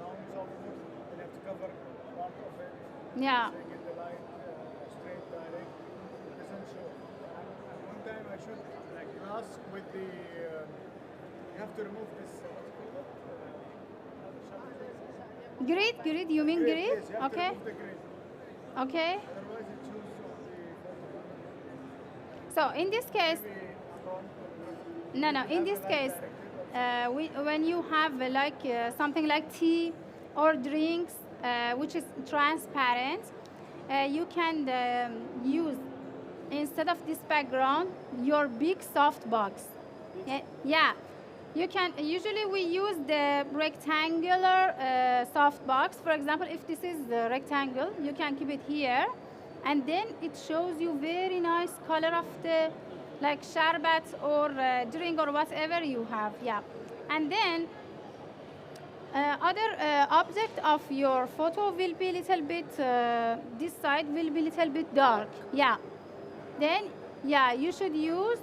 long soft wood, then you have to cover part of it. Yeah. So you get the light straight direct. It doesn't show. And one time I shot like glass with the. You have to remove this. Grid, you mean grid? Yes, you have to Okay. remove the grid. Okay. Otherwise it shows the So in this case, front. no, in this case, when you have like something like tea or drinks, which is transparent, you can use, instead of this background, your big soft box. Yeah. You can, usually we use the rectangular soft box. For example, if this is the rectangle, you can keep it here, and then it shows you very nice color of the like sharbat or drink or whatever you have, yeah. And then other object of your photo will be little bit, this side will be little bit dark, yeah. Then, yeah, you should use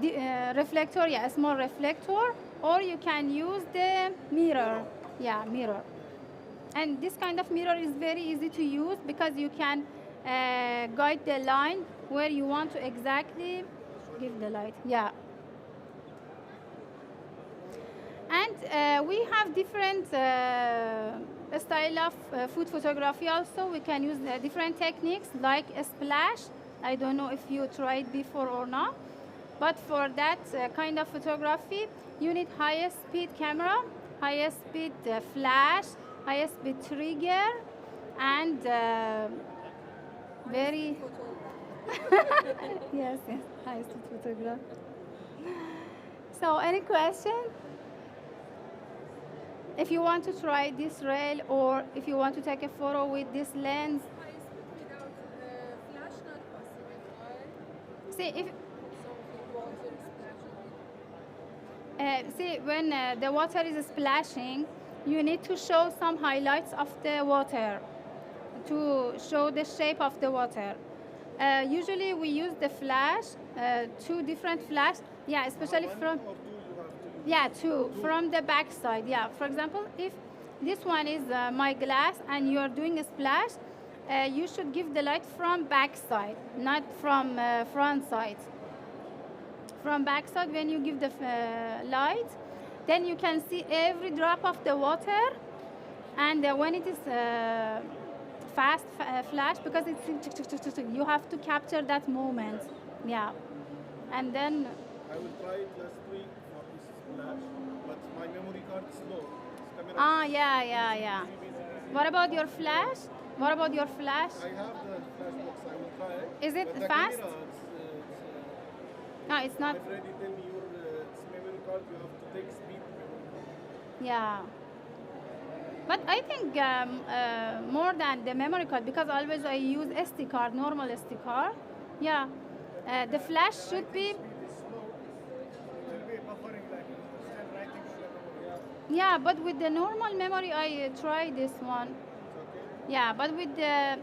the reflector, yeah, a small reflector, or you can use the mirror, yeah, mirror. And this kind of mirror is very easy to use because you can guide the line where you want to exactly give the light, yeah. And we have different style of food photography also. We can use different techniques like a splash. I don't know if you tried before or not. But for that kind of photography, you need highest speed camera, highest speed flash, highest speed trigger, and very yes, highest speed photograph. So, any question? If you want to try this rail, or if you want to take a photo with this lens, Without flash, not possible, right? see if. Something water splashing. See, when the water is splashing, you need to show some highlights of the water to show the shape of the water. Usually we use the flash, two different flash, yeah, especially from, yeah, two, from the back side, yeah. For example, if this one is my glass and you're doing a splash, you should give the light from back side, not from front side. From back side, when you give the light, then you can see every drop of the water, and when it is fast flash, because it's you have to capture that moment. Yeah, and then I will try it last week for this flash, but my memory card is slow. This camera yeah. What about your flash? What about your flash? I have the flash box. I will try it. Is it but the fast? Camera, No, it's not. my friend he tell me your this memory card you have to take speed memory. Yeah. But I think more than the memory card, because always I use SD card, normal SD card. Yeah. The flash should be. Speed is slow. It will be buffering like still writing on the memory. Yeah, but with the normal memory, I try this one. Yeah, but with the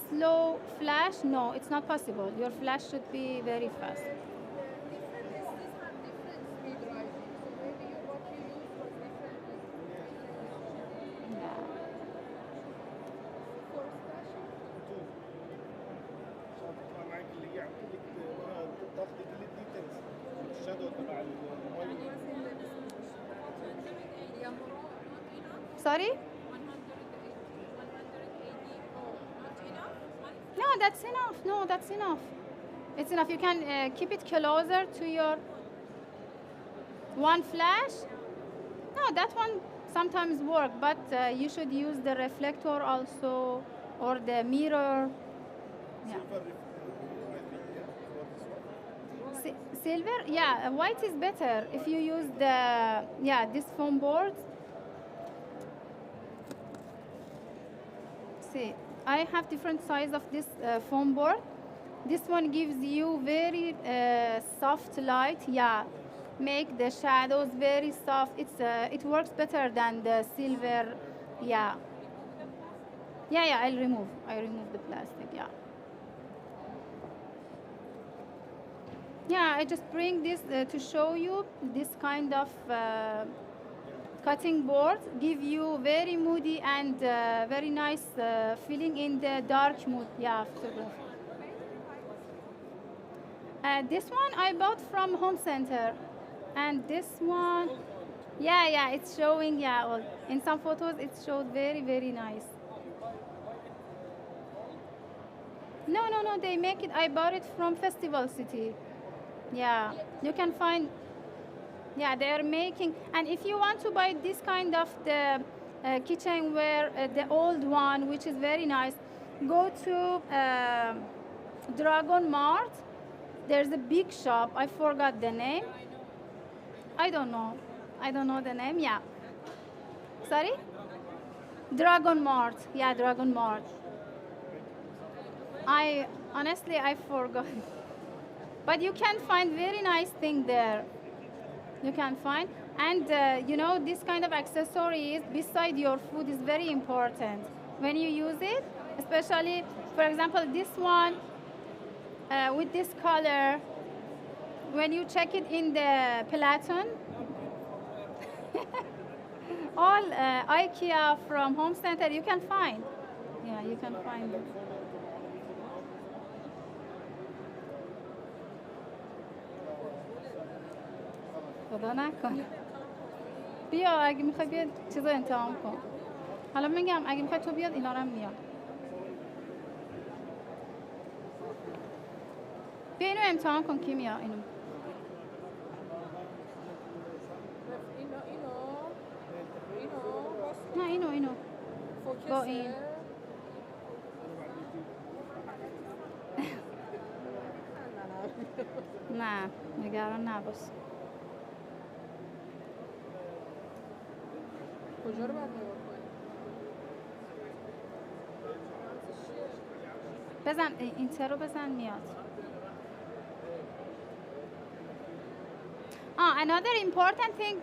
slow flash, no, it's not possible. Your flash should be very fast. Different SDs have different speed writing, so maybe what you use was different. Yeah. For flashing, عشان تطلع معك اللي هي عم تقول لك تاخذي كل الديتيلز الشادو تبع الموبايل. Sorry? No, that's enough. No, that's enough. It's enough. You can keep it closer to your one flash. No, that one sometimes work, but you should use the reflector also, or the mirror. Yeah. Silver, yeah, white is better if you use this foam board. See, I have different size of this foam board. This one gives you very soft light. Yeah, make the shadows very soft. It works better than the silver. Yeah. Yeah. I remove the plastic. Yeah. Yeah, I just bring this to show you this kind of cutting board give you very moody and very nice feeling in the dark mood. Yeah, photography. This one I bought from Home Center, and this one, yeah, it's showing. Yeah, well, in some photos it showed very nice. No, they make it. I bought it from Festival City. Yeah, you can find. Yeah, they are making. And if you want to buy this kind of the kitchenware, the old one, which is very nice, go to Dragon Mart. There's a big shop. I forgot the name. I don't know the name. Yeah. Sorry? Dragon Mart. Yeah, Dragon Mart. I forgot. But you can find very nice thing there. You can find. And this kind of accessories beside your food is very important when you use it. Especially, for example, this one with this color. When you check it in the Peloton, all IKEA from Home Center you can find. Yeah, you can find it. خدا نکنه. بیا اگه میخوای بیاد چیزا امتحان کن. حالا میگم اگه میخوای تو بیاد اینا رو هم میاد. بیا اینو امتحان کن کی میاد اینو. نه اینو. با این. نه نگران نباش. کجا رو باید نگاه کنیم؟ بزن اینتر رو بزن میاد. Another important thing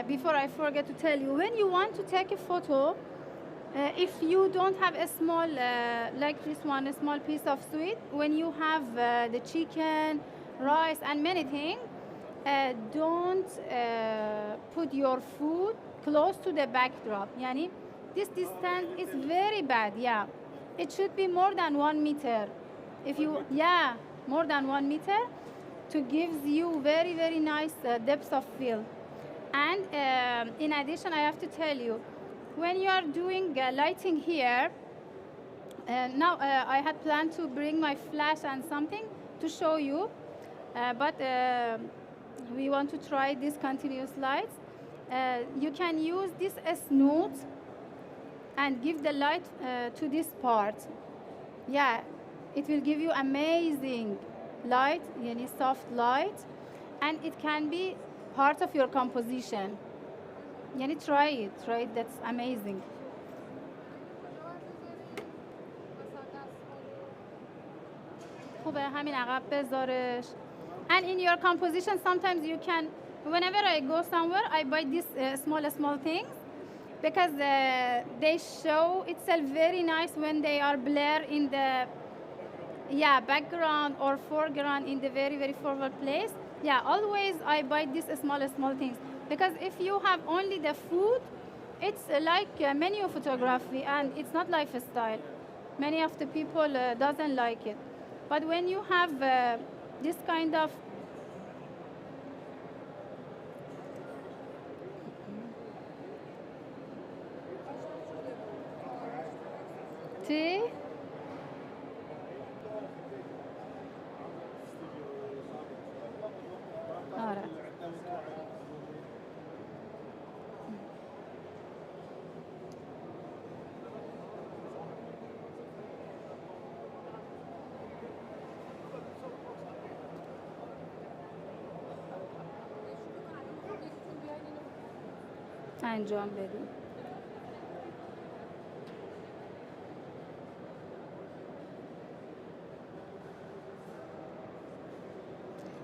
before I forget to tell you, when you want to take a photo, if you don't have a small like this one, a small piece of sweet, when you have the chicken, rice and many things, don't put your food close to the backdrop. Yani This distance is very bad. Yeah, it should be more than 1 meter. If you, yeah, more than 1 meter, to gives you very very nice depth of field. And in addition, I have to tell you, when you are doing lighting here, now I had planned to bring my flash and something to show you, but we want to try this continuous lights. You can use this snoot and give the light to this part. Yeah, it will give you amazing light, yani soft light, and it can be part of your composition. Yani try it, that's amazing. خوبه همین عقب بذارش. And in your composition, sometimes you can, whenever I go somewhere, I buy these small things because they show itself very nice when they are blurred in the background or foreground in the very very forward place. Yeah, always I buy these small things because if you have only the food, it's like menu photography and it's not lifestyle. Many of the people doesn't like it. But when you have this kind of tea, آره. انجام بدیم.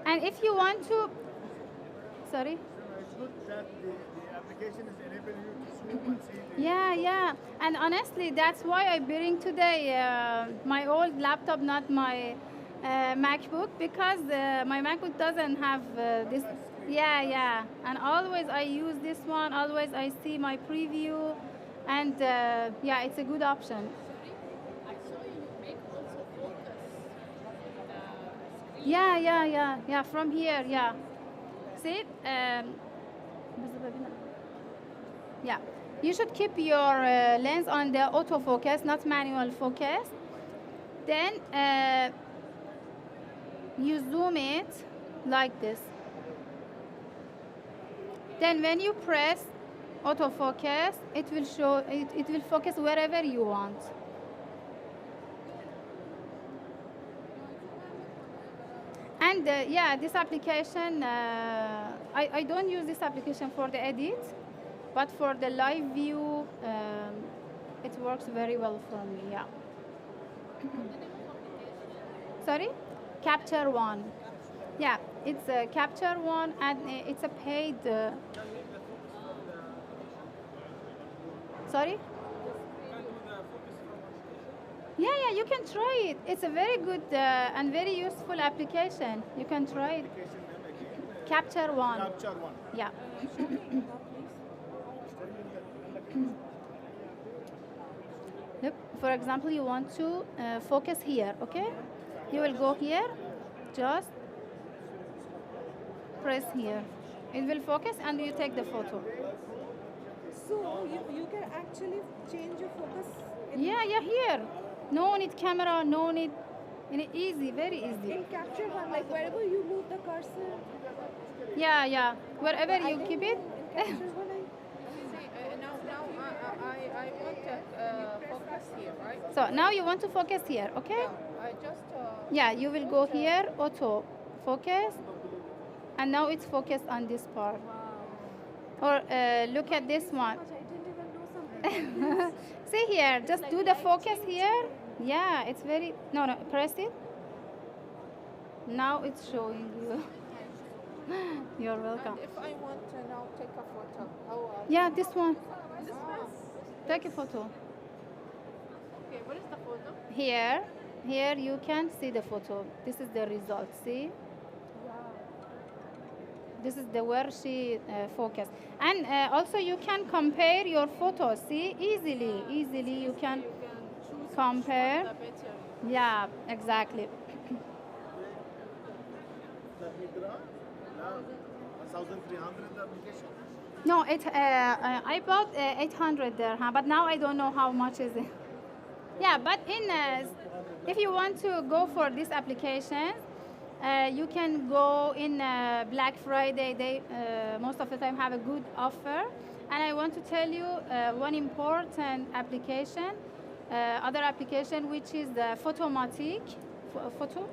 And if you want to, sorry? It's good that the application is enabling you to zoom and see the Yeah. And honestly, that's why I bring today my old laptop, not my MacBook, because my MacBook doesn't have this. Yeah. And always I use this one. Always I see my preview, and it's a good option. I saw you make also focus from the screen. Yeah. From here, yeah. See, yeah. You should keep your lens on the autofocus, not manual focus. Then you zoom it like this. Then when you press autofocus, it will show it will focus wherever you want. And this application, I don't use this application for the edit, but for the live view, it works very well for me. Yeah. Sorry? Capture One. Yeah, it's a Capture One, and it's a paid. Sorry? Yeah, you can try it. It's a very good and very useful application. You can try it. Capture One. Capture One. Yeah. Look, for example, you want to focus here, okay? You will go here, just press here. It will focus and you take the photo. So you can actually change your focus. Yeah, here. No need camera, no need. Easy, very easy. In Capture One, like wherever you move the cursor. Yeah. Wherever you keep it. Capture One, now I want to focus here, right? So now you want to focus here, okay? I just. Yeah, you will go here, auto focus, and now it's focused on this part. Or look at this one. I didn't even know something. See here, just do the focus here. Yeah, it's very, no, press it. Now it's showing you. You're welcome. And if I want to now take a photo, how? Yeah, this one. This one? Take a photo. Okay, what is the photo? Here you can see the photo. This is the result, see? This is the where she focused. And also you can compare your photos. See, easily you can choose compare. the better. Yeah, exactly. The Hydra, 1,300 application. No, I bought 800 dirham, but now I don't know how much is it. Yeah, but if you want to go for this application, you can go in Black Friday. They most of the time have a good offer. And I want to tell you one important application, other application, which is the Photomatic. Photo.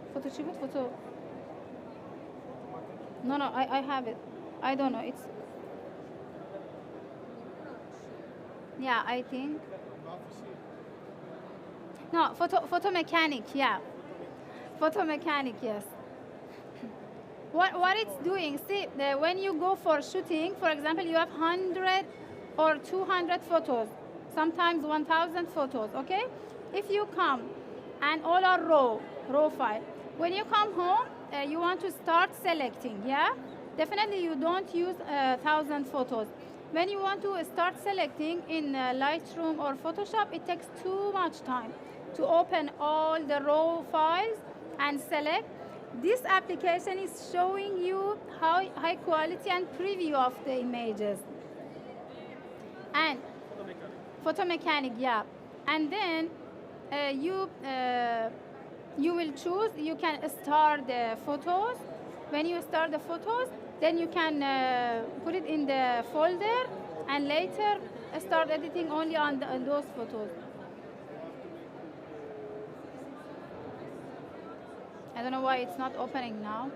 No, I have it. I don't know. It's yeah, I think. No, photo mechanic. Yeah, photo mechanic. Yes. What it's doing? See, when you go for shooting, for example, you have 100 or 200 photos, sometimes 1,000 photos. Okay, if you come and all are raw file. When you come home, you want to start selecting. Yeah, definitely you don't use 1,000 photos. When you want to start selecting in Lightroom or Photoshop, it takes too much time to open all the raw files and select. This application is showing you high quality and preview of the images. And photo mechanic, yeah. And then you will choose. You can start the photos. When you start the photos, then you can put it in the folder, and later start editing only on those photos. I don't know why it's not opening now.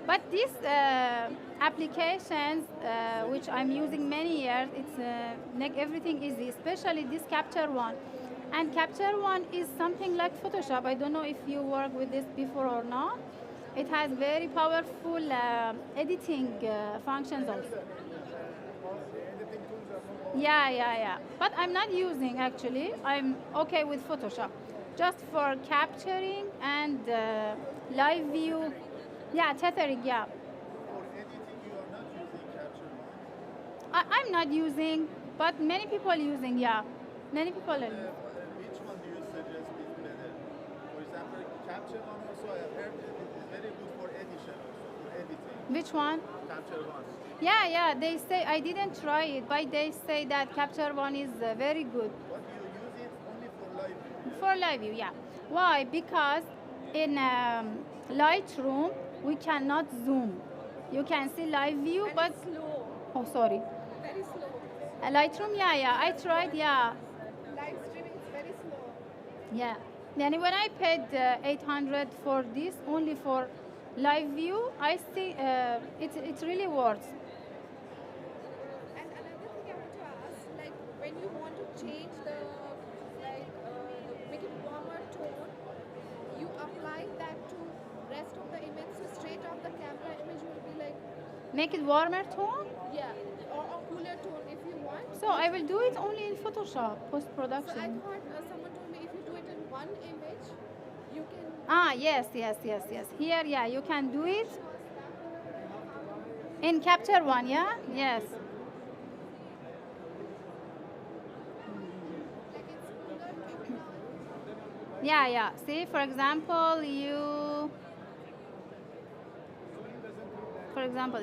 But these applications, which I'm using many years, it's make everything easy, especially this Capture One. And Capture One is something like Photoshop. I don't know if you work with this before or not. It has very powerful editing functions also. Yeah. But I'm not using actually. I'm okay with Photoshop, just for capturing and live view. Yeah, tethering. Yeah. For editing, you are not using Capture One. I'm not using, but many people using. Yeah, many people are. Which one do you suggest is better? For example, Capture One also I have heard that it is very good for edition also, for editing. Which one? Capture One. Yeah. They say I didn't try it, but they say that Capture One is very good But you use it only for live video. for live view. Yeah. Why? Because in Lightroom we cannot zoom. You can see live view, And but it's slow, oh, sorry. very slow. Lightroom, yeah. I tried, yeah. Live streaming is very slow. Yeah. Then when I paid 800 for this, only for live view, I see it's really worth. And another thing I want to ask, like when you want to change the make it warmer tone, you apply that to rest of the image. So straight off the camera image will be like Make it warmer tone. yeah, or a cooler tone if you want. So I will do it only in Photoshop So I post-production. thought someone told me if you do it in one image, you can. Ah, yes. Here, yeah, you can do it in Capture One, yeah. Yes. Like it's cooler. Yeah. See, for example,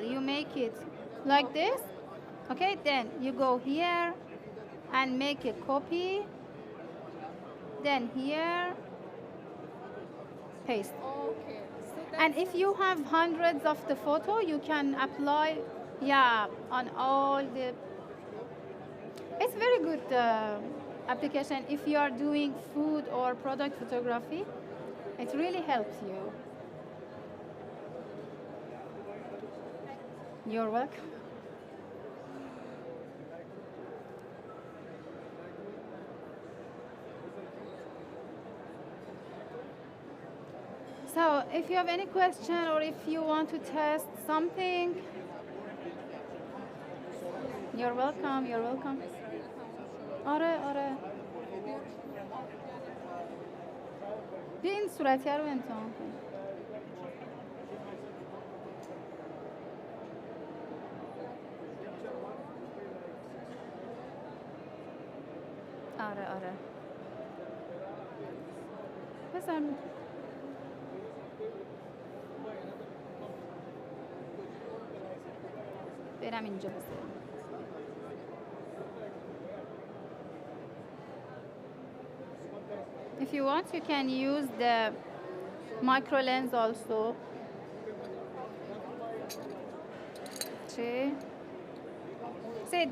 you make it like this. Okay, then you go here and make a copy. Then here, paste. Okay. So And that's if you have hundreds of the photo, you can apply, yeah, on all the. It's very good application if you are doing food or product photography. It really helps you. You're welcome. So if you have any question or if you want to test something, you're welcome. آره بیا این صورتیه رو امتحان کن. آره بذار برم اینجا بذارم. If you want, you can use the micro lens also. See,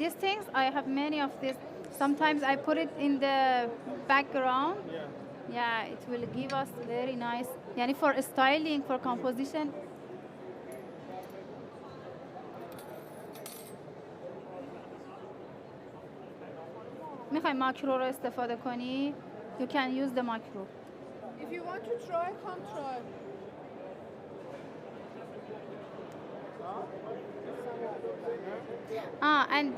these things, I have many of these. Sometimes I put it in the background. Yeah, it will give us very nice. Yani for styling, for composition. میخوای ماکرو رو استفاده کنی؟ You can use the macro. If you want to try, come try. And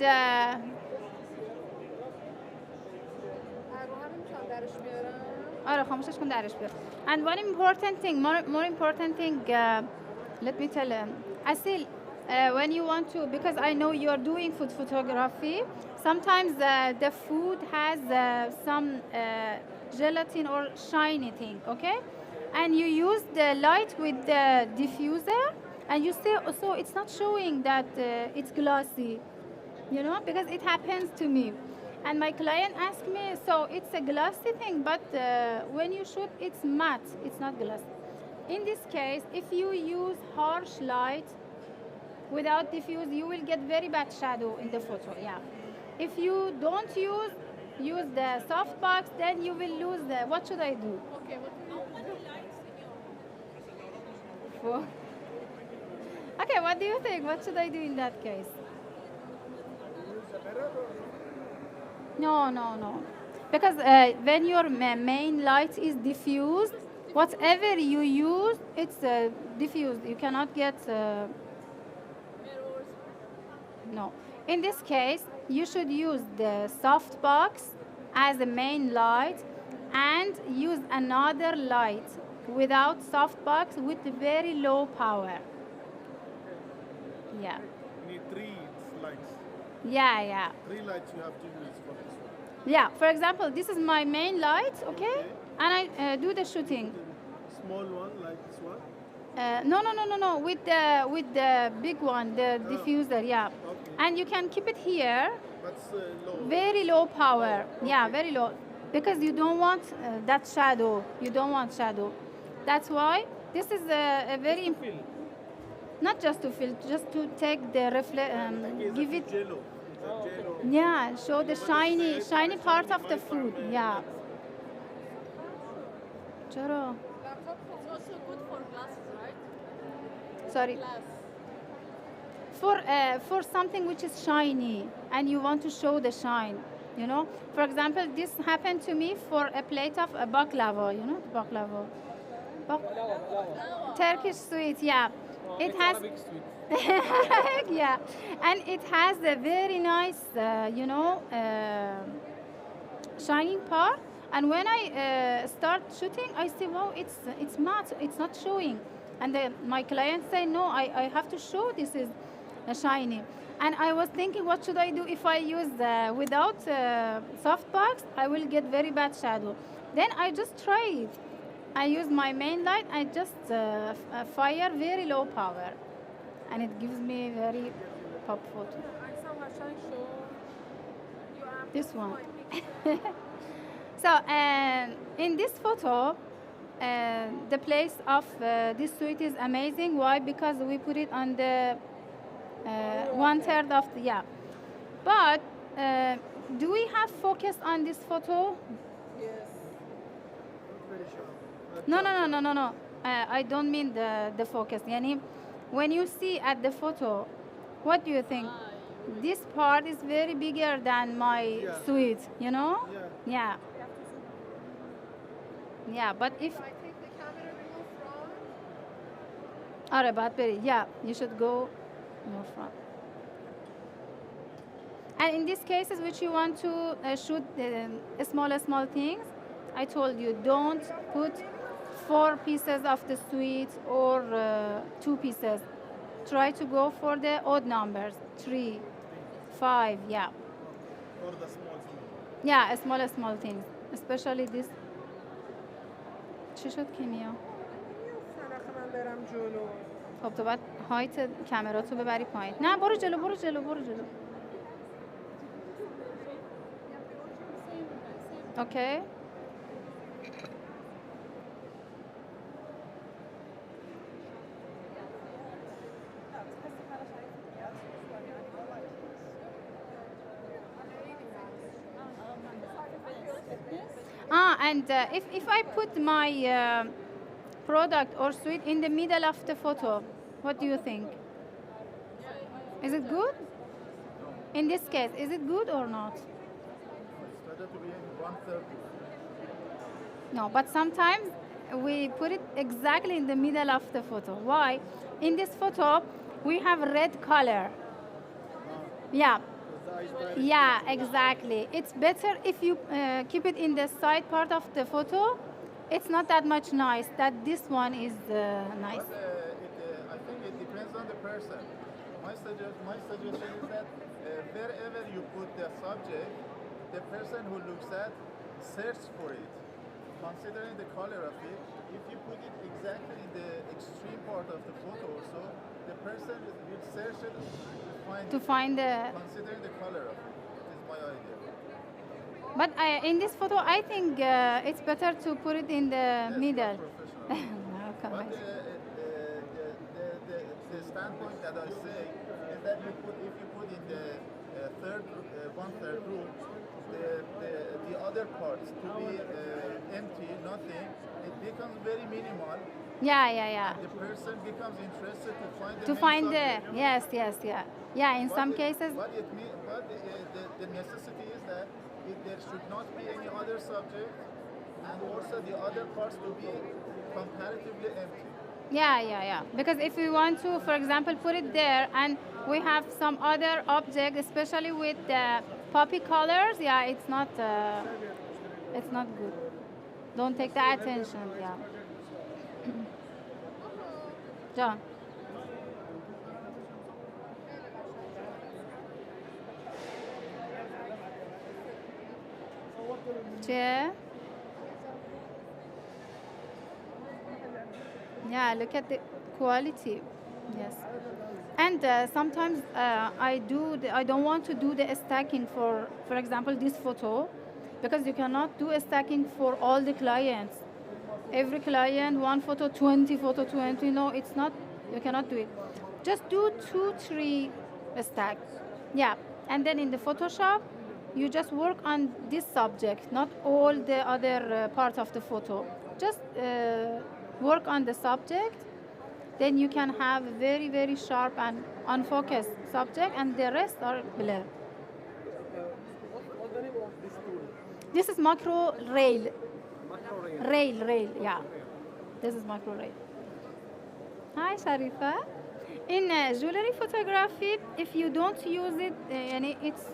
آره خاموشش کن درش بیار. And one important thing, more important thing, let me tell Asil, when you want to, because I know you're doing food photography, sometimes the food has some gelatin or shiny thing, okay? And you use the light with the diffuser, and you see, so it's not showing that it's glossy, you know, because it happens to me. And my client asked me, so it's a glossy thing, but when you shoot, it's matte, it's not glossy. In this case, if you use harsh light without diffuse, you will get very bad shadow in the photo, yeah. If you don't use the softbox, then you will lose the, what should I do? Okay, how many lights in your Four. Okay, what do you think? What should I do in that case? No. Because when your main light is diffused, whatever you use, it's diffused. You cannot get... mirrors? No. In this case, you should use the softbox as the main light and use another light without softbox with very low power. Yeah. You need 3 lights. Yeah. 3 lights you have to use for this one. Yeah, for example, this is my main light, okay? And I do the shooting. Small one like this one. No. With the big one, the diffuser, yeah. Okay. And you can keep it here, But low. very low power. Yeah, very low, because you don't want that shadow. You don't want shadow. That's why this is a very not just to fill, just to take the give it. Jello. Jello. Yeah, show the shiny part of the food. Yeah. Choro. It's also good for glasses, right? Sorry. Glass. For something which is shiny and you want to show the shine, you know. For example, this happened to me for a plate of a baklava, you know, baklava. Turkish sweet, yeah. It has Arabic sweet. yeah, and it has a very nice, shining part. And when I start shooting, I see, wow, it's matte, it's not showing. And my client say, no, I have to show this is shiny. And I was thinking, what should I do if I use without softbox? I will get very bad shadow. Then I just try it. I use my main light. I just fire very low power, and it gives me very pop photo. This one. So in this photo, the place of this suite is amazing. Why? Because we put it on the 1/3 of the, yeah. But do we have focus on this photo? Yes. No. I don't mean the focus. Yani, when you see at the photo, what do you think? This part is very bigger than my suite, you know? Yeah. Yeah, but if... I take the camera remove from. Alright, but yeah, you should go more front. And in these cases, which you want to shoot small things, I told you, don't put 4 pieces of the suite or 2 pieces. Try to go for the odd numbers, 3, 5, yeah. Or the small one. Yeah, small things, especially this. چی شد کیمیا؟ من برم جلو. خب تو باید هایت کامراتو ببری پایین. نه برو جلو برو جلو برو جلو. اوکی. And if I put my product or suite in the middle of the photo, what do you think? Is it good? In this case, is it good or not? It's better to be in 1/3. No, but sometimes we put it exactly in the middle of the photo. Why? In this photo, we have red color. Yeah. Yeah, exactly. It's better if you keep it in the side part of the photo. It's not that much nice. That this one is nice. But I think it depends on the person. My suggestion is that wherever you put the subject, the person who looks at search for it. Considering the color of it, if you put it exactly in the extreme part of the photo also, the person will search it To find the... Considering the color of it, is my idea. But in this photo, I think it's better to put it in the middle. No, come But on. the standpoint that I say is that if you put in the one-third room, the other parts to be empty, nothing, it becomes very minimal. Yeah. The person becomes interested to find the To main find the... subject. Yes. Yeah, in some cases... But the necessity is that there should not be any other subject, and also the other parts to be comparatively empty. Yeah. Because if we want to, for example, put it there and we have some other object, especially with the poppy colors, yeah, it's not good. Don't take the attention, yeah. John. چیه؟ Yeah, look at the quality. Yes. And sometimes I don't want to do the stacking for example, this photo, because you cannot do a stacking for all the clients. Every client, one photo, 20 photo, 20. No, it's not. You cannot do it. Just do 2-3 stacks. Yeah. And then in the Photoshop, you just work on this subject, not all the other parts of the photo. Just work on the subject, then you can have very, very sharp and unfocused subject, and the rest are blur. What's the name of this tool? This is macro rail. Macro rail. Rail, yeah. This is macro rail. Hi, Sharifa. In jewelry photography, if you don't use it, it's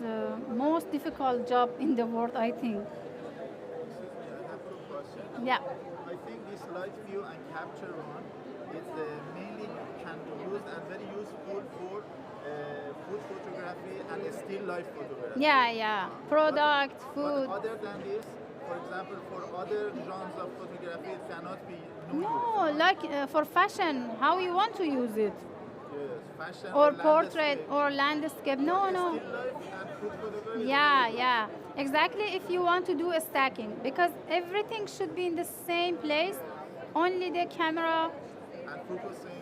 most difficult job in the world, I think. Excuse me, I have two questions. Yeah. I think this light view and capture one is mainly can be used and very useful for food photography and still life photography. Yeah. Product, food. But other than this, for example, for other genres of photography, it cannot be No, like for fashion, how you want to use it? Yes, fashion Or portrait landscape. or landscape. No. Still life and food photography. Yeah. Exactly, if you want to do a stacking, because everything should be in the same place, only the camera. And focusing